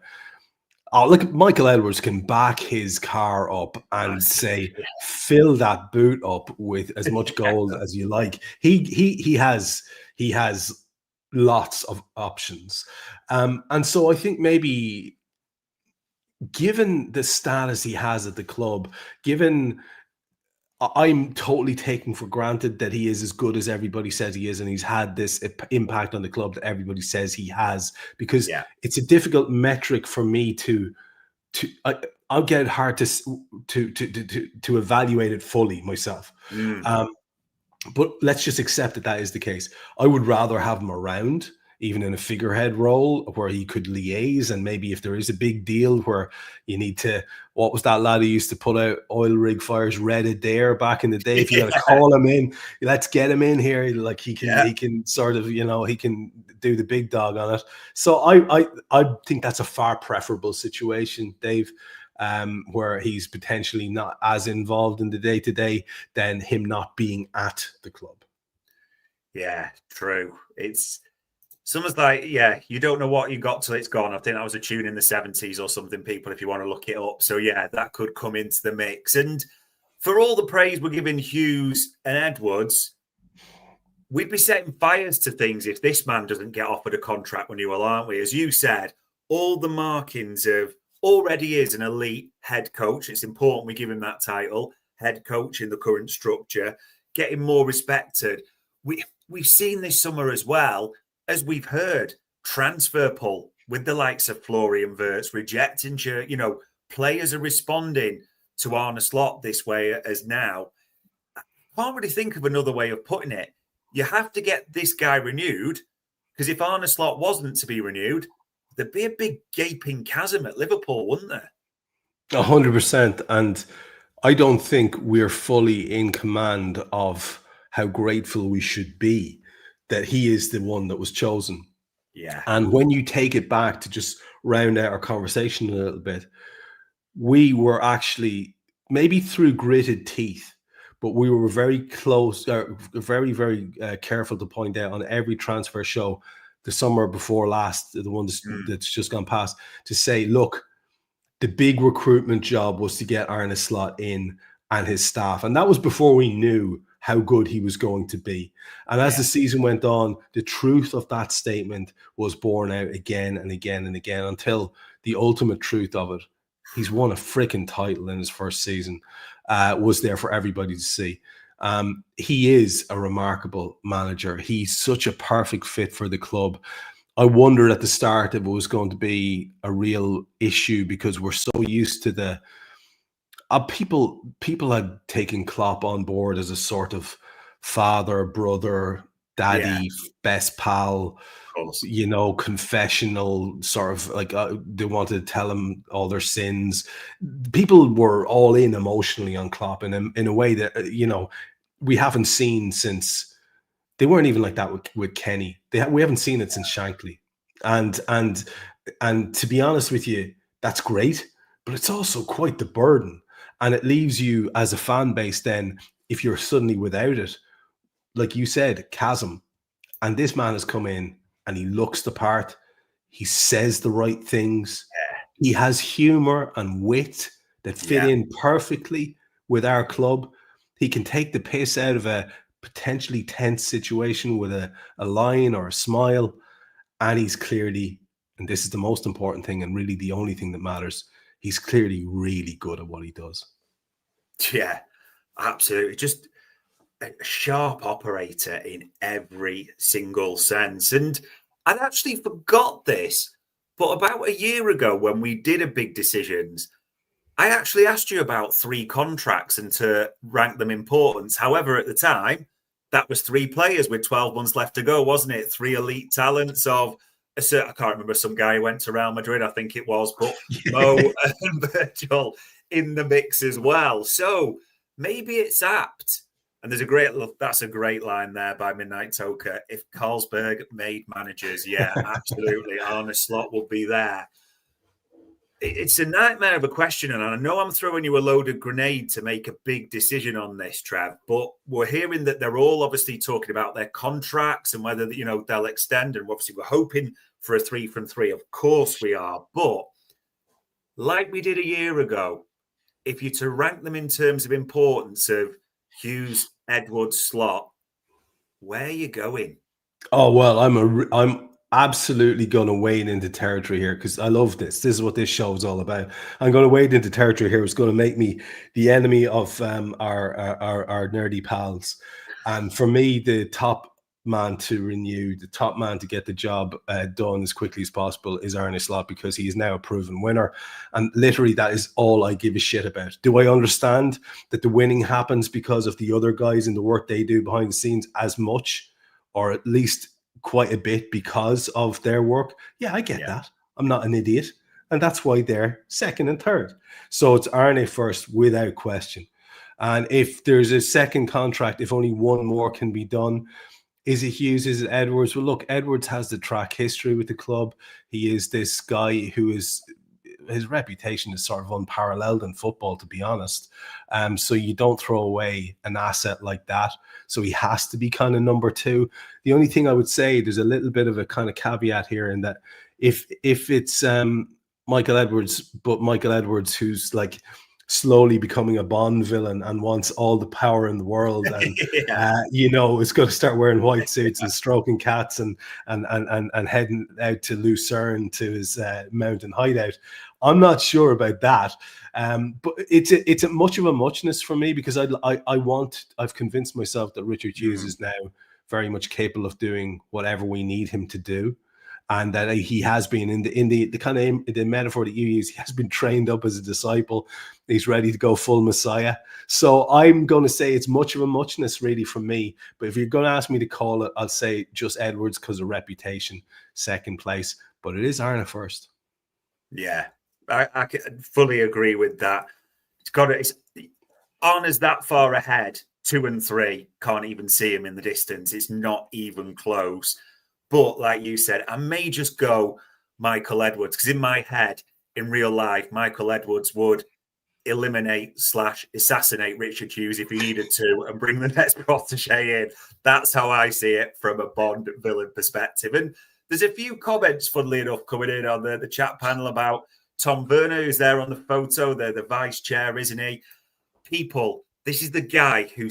Oh, look, Michael Edwards can back his car up and say, fill that boot up with as much gold as you like. He has lots of options. And so I think maybe given the status he has at the club, given I'm totally taking for granted that he is as good as everybody says he is, and he's had this impact on the club that everybody says he has, because it's a difficult metric for me to I'll get hard to evaluate it fully myself. But let's just accept that is the case. I would rather have him around, even in a figurehead role where he could liaise, and maybe if there is a big deal where you need to, what was that lad who used to put out oil rig fires, Red Adair back in the day? If you got to call him in, let's get him in here. Like he can sort of, he can do the big dog on it. So I think that's a far preferable situation, Dave, where he's potentially not as involved in the day-to-day than him not being at the club. Yeah, true. It's someone's like, you don't know what you got till it's gone. I think that was a tune in the 70s or something, people, if you want to look it up. So, that could come into the mix. And for all the praise we're giving Hughes and Edwards, we'd be setting fires to things if this man doesn't get offered a contract renewal, aren't we? As you said, all the markings of already is an elite head coach. It's important we give him that title, head coach in the current structure, getting more respected. We've seen this summer as well, as we've heard, transfer pull with the likes of Florian Wirtz rejecting, players are responding to Arne Slot this way as now. I can't really think of another way of putting it. You have to get this guy renewed, because if Arne Slot wasn't to be renewed, there'd be a big gaping chasm at Liverpool, wouldn't there? 100%. And I don't think we're fully in command of how grateful we should be that he is the one that was chosen. Yeah. And when you take it back to just round out our conversation a little bit, we were actually, maybe through gritted teeth, but we were very close, very, very careful to point out on every transfer show the summer before last, the one that's just gone past, to say, look, the big recruitment job was to get Arne Slot in and his staff. And that was before we knew how good he was going to be. And as the season went on, the truth of that statement was borne out again and again and again, until the ultimate truth of it, he's won a freaking title in his first season, was there for everybody to see. He is a remarkable manager. He's such a perfect fit for the club. I wondered at the start if it was going to be a real issue, because we're so used to the people had taken Klopp on board as a sort of father, brother, daddy, best pal, confessional, sort of like they wanted to tell him all their sins. People were all in emotionally on Klopp in a way that, we haven't seen since. They weren't even like that with Kenny. We haven't seen it since Shankly. And to be honest with you, that's great, but it's also quite the burden. And it leaves you as a fan base then, if you're suddenly without it, like you said, chasm. And this man has come in and he looks the part. He says the right things. He has humor and wit that fit in perfectly with our club. He can take the piss out of a potentially tense situation with a line or a smile. And he's clearly, and this is the most important thing and really the only thing that matters, he's clearly really good at what he does. Yeah, absolutely. Just a sharp operator in every single sense. And I'd actually forgot this, but about a year ago when we did a big decisions, I actually asked you about 3 contracts and to rank them importance. However, at the time, that was 3 players with 12 months left to go, wasn't it? 3 elite talents of I can't remember, some guy who went to Real Madrid, I think it was, but Mo and Virgil in the mix as well. So maybe it's apt. And that's a great line there by Midnight Toker. If Carlsberg made managers, yeah, absolutely. Arne Slot will be there. It's a nightmare of a question, and I know I'm throwing you a loaded grenade to make a big decision on this, Trev, but we're hearing that they're all obviously talking about their contracts and whether, they'll extend, and obviously we're hoping for a 3 from 3. Of course we are, but like we did a year ago, if you're to rank them in terms of importance of Hughes, Edwards, Slot, where are you going? Oh, well, I'm absolutely going to wade into territory here because I love this. This is what this show is all about. I'm going to wade into territory here. It's going to make me the enemy of our nerdy pals. And for me, the top man to renew, the top man to get the job done as quickly as possible is Arne Slot, because he is now a proven winner. And literally, that is all I give a shit about. Do I understand that the winning happens because of the other guys and the work they do behind the scenes as much, or at least quite a bit because of their work? Yeah, I get that. I'm not an idiot. And that's why they're second and third. So it's Arne first without question. And if there's a second contract, if only one more can be done, is it Hughes? Is it Edwards? Well, look, Edwards has the track history with the club. He is this guy who is, his reputation is sort of unparalleled in football, to be honest. So you don't throw away an asset like that. So he has to be kind of number 2. The only thing I would say, there's a little bit of a kind of caveat here, in that if it's Michael Edwards, but Michael Edwards who's like slowly becoming a Bond villain and wants all the power in the world, and is going to start wearing white suits and stroking cats and heading out to Lucerne to his mountain hideout. I'm not sure about that, but it's a much of a muchness for me, because I've convinced myself that Richard Hughes is now very much capable of doing whatever we need him to do. And that he has been in the kind of the metaphor that you use, he has been trained up as a disciple. He's ready to go full Messiah. So I'm going to say it's much of a muchness really from me. But if you're going to ask me to call it, I'll say just Edwards because of reputation, second place. But it is Arne first. Yeah, I can fully agree with that. It's Arne's that far ahead. 2 and 3, can't even see him in the distance. It's not even close. But like you said, I may just go Michael Edwards, because in my head, in real life, Michael Edwards would eliminate/assassinate Richard Hughes if he needed to and bring the next protege in. That's how I see it from a Bond villain perspective. And there's a few comments, funnily enough, coming in on the chat panel about Tom Werner, who's there on the photo. They're the vice chair, isn't he? People, this is the guy who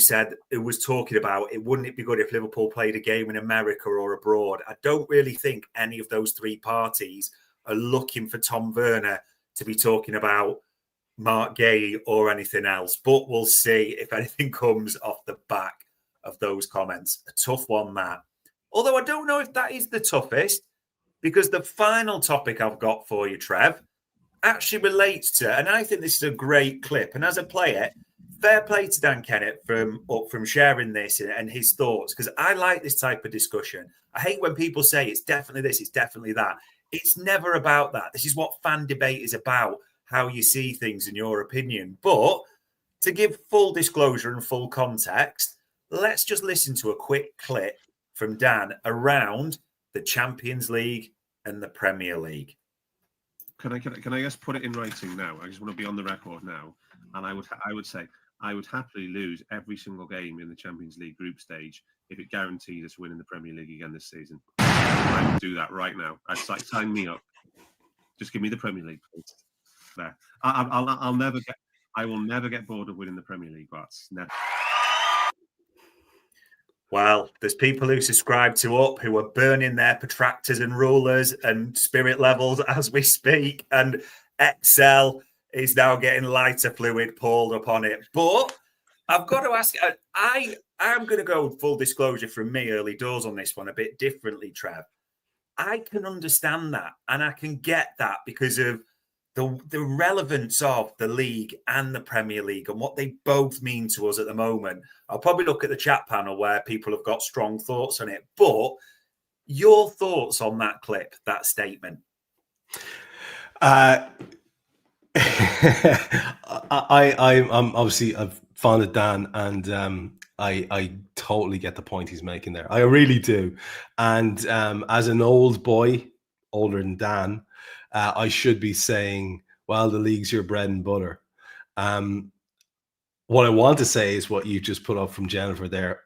was talking about wouldn't it be good if Liverpool played a game in America or abroad? I don't really think any of those 3 parties are looking for Tom Werner to be talking about Mark Gay or anything else. But we'll see if anything comes off the back of those comments. A tough one, that. Although I don't know if that is the toughest, because the final topic I've got for you, Trev, actually relates to, and I think this is a great clip. And as a player, fair play to Dan Kennett from sharing this and his thoughts, because I like this type of discussion. I hate when people say it's definitely this, it's definitely that. It's never about that. This is what fan debate is about, how you see things in your opinion. But to give full disclosure and full context, let's just listen to a quick clip from Dan around the Champions League and the Premier League. Can I just put it in writing now? I just want to be on the record now, and I would say I would happily lose every single game in the Champions League group stage if it guaranteed us winning the Premier League again this season. I would do that right now. I'd sign me up. Just give me the Premier League, please. There. I will never get bored of winning the Premier League, Bats. Never. Well, there's people who subscribe to Up who are burning their protractors and rulers and spirit levels as we speak. And Excel is now getting lighter fluid poured upon it. But I've got to ask, I'm going to go full disclosure from me early doors on this one a bit differently, Trev. I can understand that and I can get that because of the relevance of the league and the Premier League and what they both mean to us at the moment. I'll probably look at the chat panel where people have got strong thoughts on it. But your thoughts on that clip, that statement? I'm obviously I've found it, Dan, and I totally get the point he's making there. I really do. And as an old boy, older than Dan, I should be saying, well, the league's your bread and butter. What I want to say is what you just put up from Jennifer there.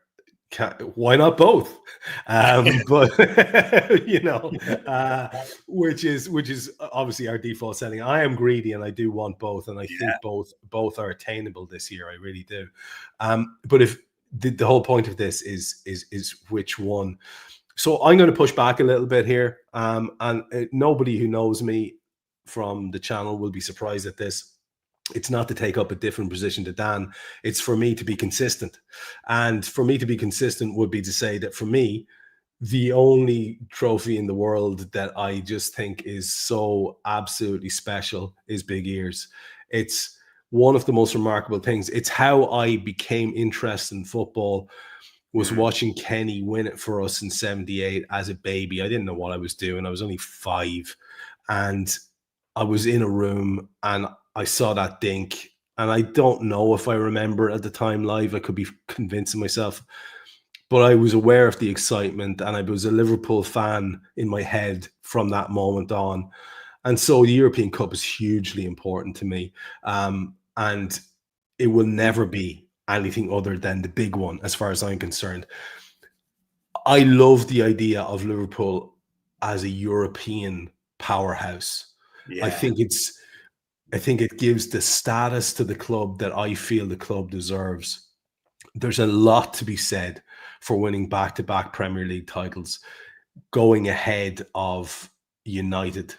Why not both? But which is obviously our default setting. I am greedy and I do want both, and I think both are attainable this year. I really do. But if the whole point of this is which one. So I'm going to push back a little bit here, and nobody who knows me from the channel will be surprised at this. It's not to take up a different position to Dan. It's for me to be consistent. And for me to be consistent would be to say that for me, the only trophy in the world that I just think is so absolutely special is Big Ears. It's one of the most remarkable things. It's how I became interested in football, was watching Kenny win it for us in 78 as a baby. I didn't know what I was doing. I was only 5. And I was in a room and I saw that dink, and I don't know if I remember at the time live. I could be convincing myself, but I was aware of the excitement, and I was a Liverpool fan in my head from that moment on. And so the European Cup is hugely important to me, and it will never be anything other than the big one as far as I'm concerned. I love the idea of Liverpool as a European powerhouse. Yeah. I think it gives the status to the club that I feel the club deserves. There's a lot to be said for winning back-to-back Premier League titles, going ahead of United,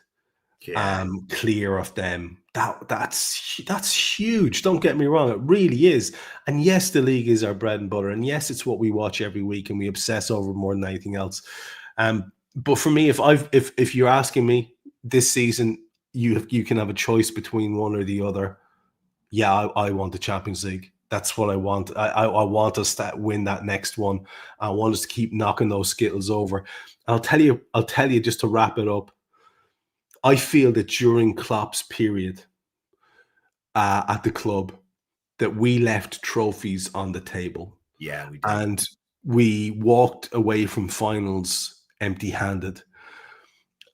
clear of them. That's huge. Don't get me wrong, it really is. And yes, the league is our bread and butter, and yes, it's what we watch every week and we obsess over more than anything else. But for me, if you're asking me this season, you can have a choice between one or the other. Yeah, I want the Champions League. That's what I want. I want us to win that next one. I want us to keep knocking those Skittles over. I'll tell you just to wrap it up. I feel that during Klopp's period at the club, that we left trophies on the table. Yeah, we did. And we walked away from finals empty-handed.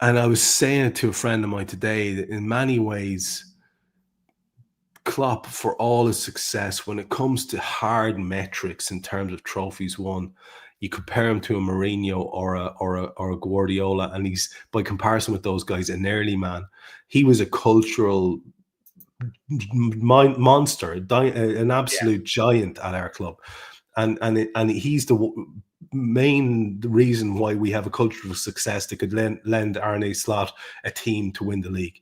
And I was saying it to a friend of mine today that in many ways, Klopp, for all his success, when it comes to hard metrics in terms of trophies won, you compare him to a Mourinho or a Guardiola, and he's, by comparison with those guys, an early man. He was a cultural monster, an absolute giant at our club, and he's the main reason why we have a cultural success that could lend Arne Slot a team to win the league.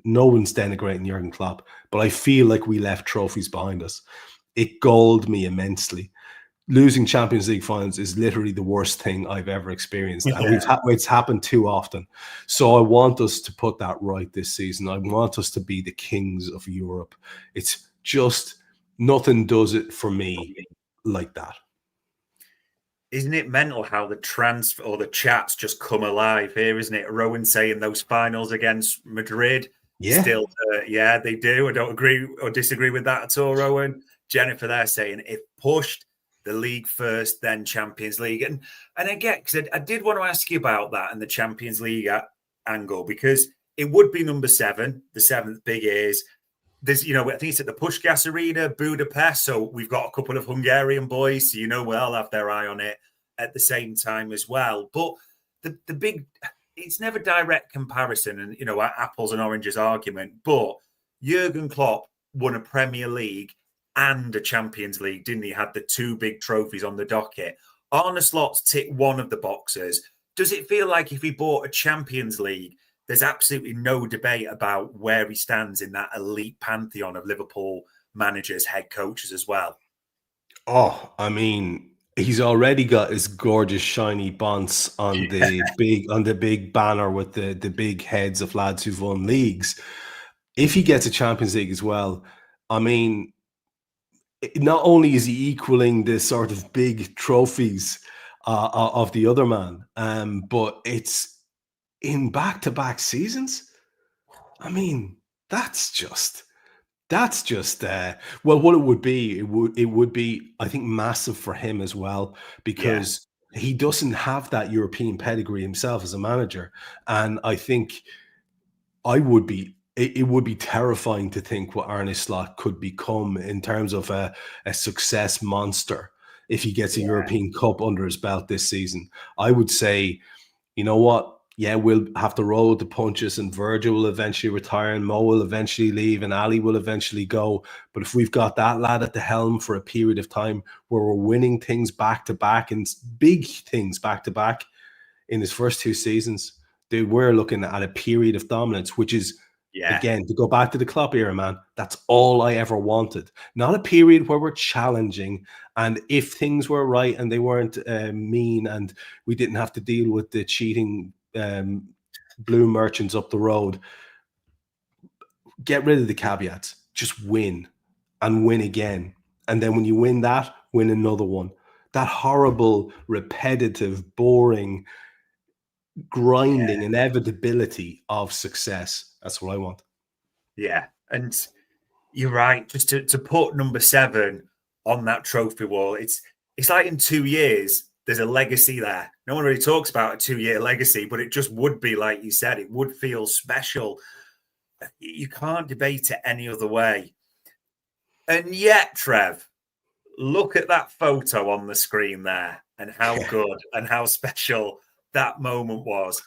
No one's denigrating Jurgen Klopp, but I feel like we left trophies behind us. It galled me immensely. Losing Champions League finals is literally the worst thing I've ever experienced. And it's happened too often. So I want us to put that right this season. I want us to be the kings of Europe. It's just nothing does it for me like that. Isn't it mental how the transfer or the chats just come alive here, isn't it? Rowan saying those finals against Madrid. Yeah. Still, they do. I don't agree or disagree with that at all, Rowan. Jennifer there saying if pushed, the league first, then Champions League. And again, because I did want to ask you about that and the Champions League angle, because it would be number 7, the 7th Big Ears. There's, I think it's at the Puskás Arena, Budapest. So we've got a couple of Hungarian boys, so we'll have their eye on it at the same time as well. But the big, it's never direct comparison and, apples and oranges argument. But Jurgen Klopp won a Premier League and a Champions League, didn't he? Had the 2 big trophies on the docket. Arne Slot's tick one of the boxes. Does it feel like if he bought a Champions League, there's absolutely no debate about where he stands in that elite pantheon of Liverpool managers, head coaches as well? Oh, I mean, He's already got his gorgeous shiny bonce on the big banner with the big heads of lads who've won leagues. If he gets a Champions League as well, I mean, not only is he equaling the sort of big trophies of the other man, but it's in back-to-back seasons. I mean, that's just well, what it would be, I think, massive for him as well, because he doesn't have that European pedigree himself as a manager, and I think it would be terrifying to think what Arne Slot could become in terms of a success monster if he gets a European Cup under his belt this season. I would say, you know what? Yeah, we'll have to roll with the punches, and Virgil will eventually retire, and Mo will eventually leave, and Ali will eventually go. But if we've got that lad at the helm for a period of time where we're winning things back to back and big things back to back in his first 2 seasons, dude, we're looking at a period of dominance, which is, again, to go back to the Klopp era, man, that's all I ever wanted. Not a period where we're challenging, and if things were right and they weren't mean and we didn't have to deal with the cheating blue merchants up the road, get rid of the caveats. Just win and win again. And then when you win that, win another one. That horrible, repetitive, boring, grinding inevitability of success. That's what I want. Yeah. And you're right. Just to put number 7 on that trophy wall, it's like in 2 years, there's a legacy there. No one really talks about a 2-year legacy, but it just would be, like you said, it would feel special. You can't debate it any other way. And yet, Trev, look at that photo on the screen there and how good and how special that moment was.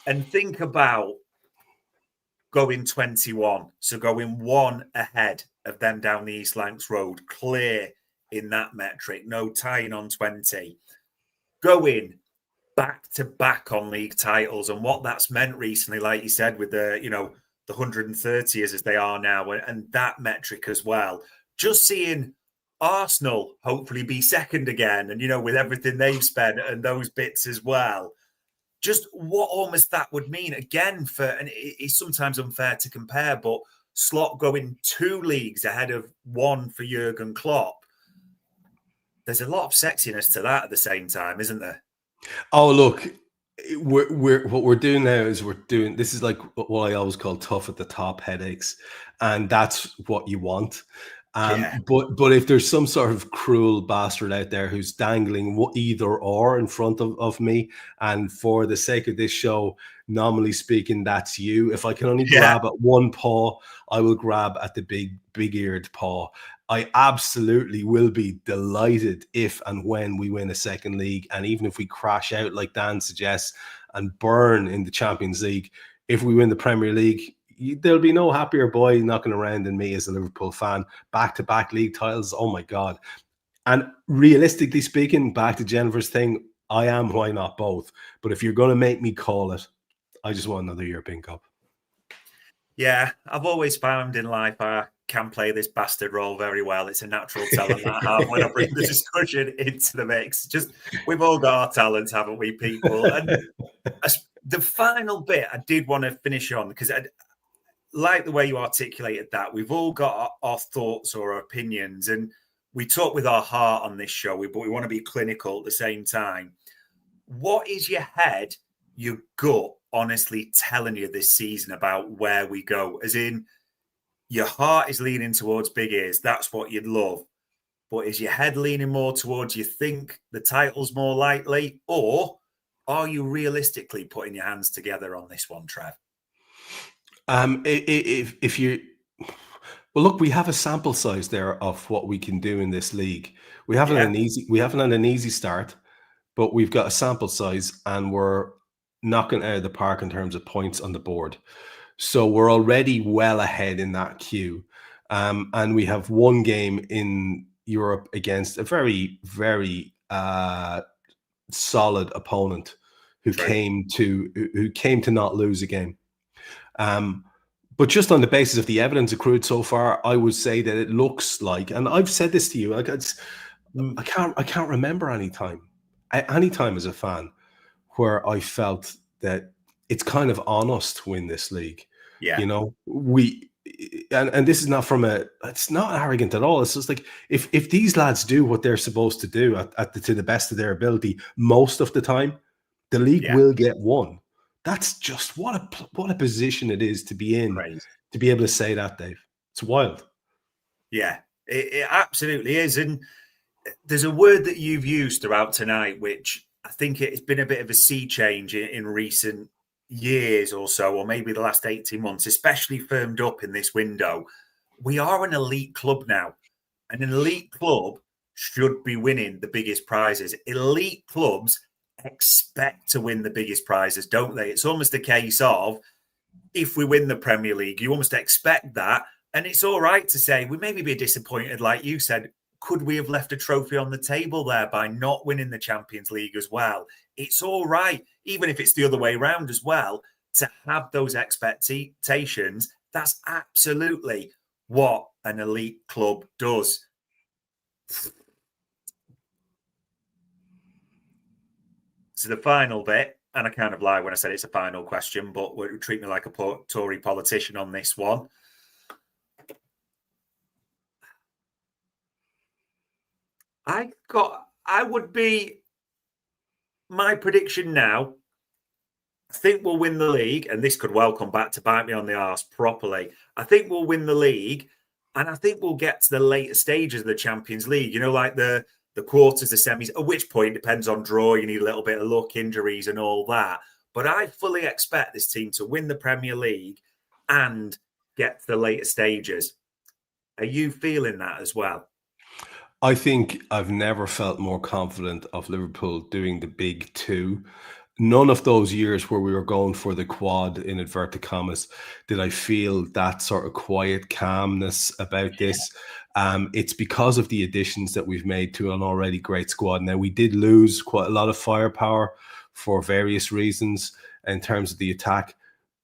And think about going 21. So going 1 ahead of them down the East Lancs Road, clear in that metric, no tying on 20. Going back to back on league titles and what that's meant recently, like you said, with the 130 as they are now, and that metric as well. Just seeing Arsenal hopefully be second again, and with everything they've spent and those bits as well. Just what almost that would mean again and it's sometimes unfair to compare, but Slot going 2 leagues ahead of 1 for Jurgen Klopp. There's a lot of sexiness to that at the same time, isn't there? Oh, look, what we're doing now is this is like what I always call tough at the top headaches, and that's what you want. But if there's some sort of cruel bastard out there who's dangling either or in front of me, and for the sake of this show, nominally speaking, that's you. If I can only grab at one paw, I will grab at the big-eared paw. I absolutely will be delighted if and when we win a second league, and even if we crash out like Dan suggests and burn in the Champions League, if we win the Premier League, there'll be no happier boy knocking around than me as a Liverpool fan. Back-to-back league titles, oh my God. And realistically speaking, back to Jennifer's thing, I am, why not both? But if you're going to make me call it, I just want another European Cup. Yeah, I've always found in life I can play this bastard role very well. It's a natural talent I have when I bring the discussion into the mix. Just, we've all got our talents, haven't we, people? And the final bit I did want to finish on, because I like the way you articulated that. We've all got our thoughts or our opinions, and we talk with our heart on this show, but we want to be clinical at the same time. What is your head, your gut, honestly telling you this season about where we go? As in, your heart is leaning towards big ears. That's what you'd love. But is your head leaning more towards you think the title's more likely? Or are you realistically putting your hands together on this one, Trev? If you... Well, look, we have a sample size there of what we can do in this league. We haven't had an easy start, but we've got a sample size and we're knocking out of the park in terms of points on the board. So we're already well ahead in that queue. And we have one game in Europe against a very, very solid opponent who came to not lose a game. But just on the basis of the evidence accrued so far, I would say that it looks like, and I've said this to you, like I can't remember any time as a fan where I felt that it's kind of on us to win this league. Yeah. You know, and this is not it's not arrogant at all. It's just like, if these lads do what they're supposed to do to the best of their ability most of the time, the league will get won. That's just what a position it is to be in. Crazy. To be able to say that, Dave. It's wild. Yeah, it absolutely is. And there's a word that you've used throughout tonight, which I think it's been a bit of a sea change in recent years or so, or maybe the last 18 months, especially firmed up in this window. We are an elite club now. And an elite club should be winning the biggest prizes. Elite clubs expect to win the biggest prizes, don't they? It's almost a case of, if we win the Premier League, you almost expect that. And it's all right to say, we maybe be disappointed, like you said, could we have left a trophy on the table there by not winning the Champions League as well? It's all right, even if it's the other way around as well, to have those expectations. That's absolutely what an elite club does. So the final bit, and I kind of lie when I said it's a final question, but would treat me like a Tory politician on this one. My prediction now, I think we'll win the league, and this could well come back to bite me on the arse properly. I think we'll win the league, and I think we'll get to the later stages of the Champions League, you know, like the quarters, the semis, at which point depends on draw. You need a little bit of luck, injuries and all that. But I fully expect this team to win the Premier League and get to the later stages. Are you feeling that as well? I think I've never felt more confident of Liverpool doing the big two. None of those years where we were going for the quad, in inverted commas, did I feel that sort of quiet calmness about this. It's because of the additions that we've made to an already great squad. Now, we did lose quite a lot of firepower for various reasons in terms of the attack,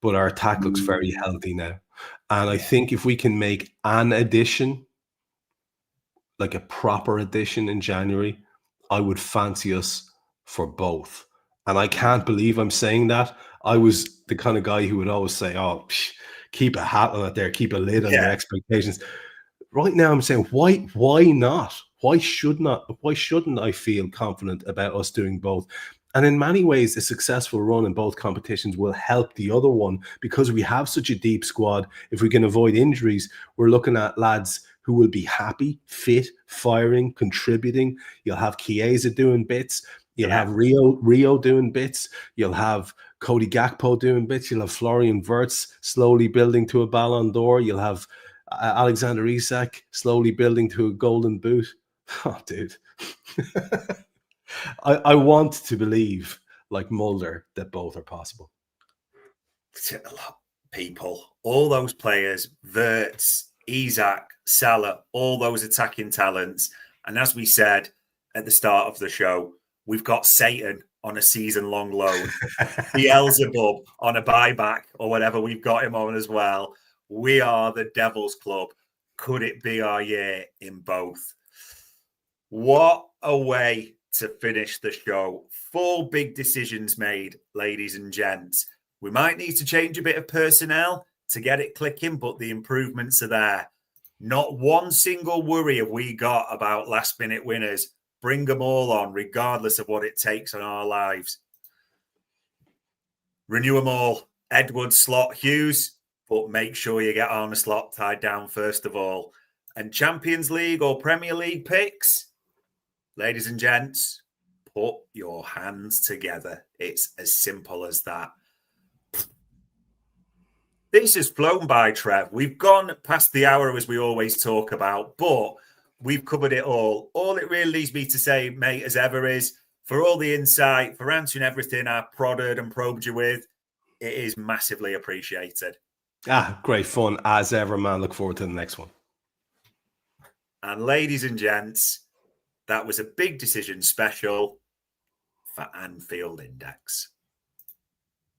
but our attack looks very healthy now. And I think if we can make an addition, like a proper addition in January, I would fancy us for both. And I can't believe I'm saying that. I was the kind of guy who would always say, keep a hat on it there, keep a lid on your expectations. Right now I'm saying, why not? Why shouldn't I feel confident about us doing both? And in many ways, a successful run in both competitions will help the other one, because we have such a deep squad. If we can avoid injuries, we're looking at lads who will be happy, fit, firing, contributing. You'll have Chiesa doing bits. You'll have Rio doing bits. You'll have Cody Gakpo doing bits. You'll have Florian Wirtz slowly building to a Ballon d'Or. You'll have Alexander Isak slowly building to a Golden Boot. Oh, dude. I want to believe, like Mulder, that both are possible. People, all those players, Wirtz, Isak, Salah, all those attacking talents. And as we said at the start of the show, we've got Satan on a season-long loan, Beelzebub on a buyback or whatever we've got him on as well. We are the Devil's Club. Could it be our year in both? What a way to finish the show. 4 big decisions made, ladies and gents. We might need to change a bit of personnel to get it clicking, but the improvements are there. Not one single worry have we got about last-minute winners. Bring them all on, regardless of what it takes on our lives. Renew them all. Edwards, Slot, Hughes, but make sure you get Arne Slot tied down first of all. And Champions League or Premier League picks, ladies and gents, put your hands together. It's as simple as that. This has flown by, Trev. We've gone past the hour, as we always talk about, but we've covered it all. All it really leaves me to say, mate, as ever, is for all the insight, for answering everything I prodded and probed you with, it is massively appreciated. Great fun as ever, man. Look forward to the next one. And ladies and gents, that was a big decision special for Anfield Index.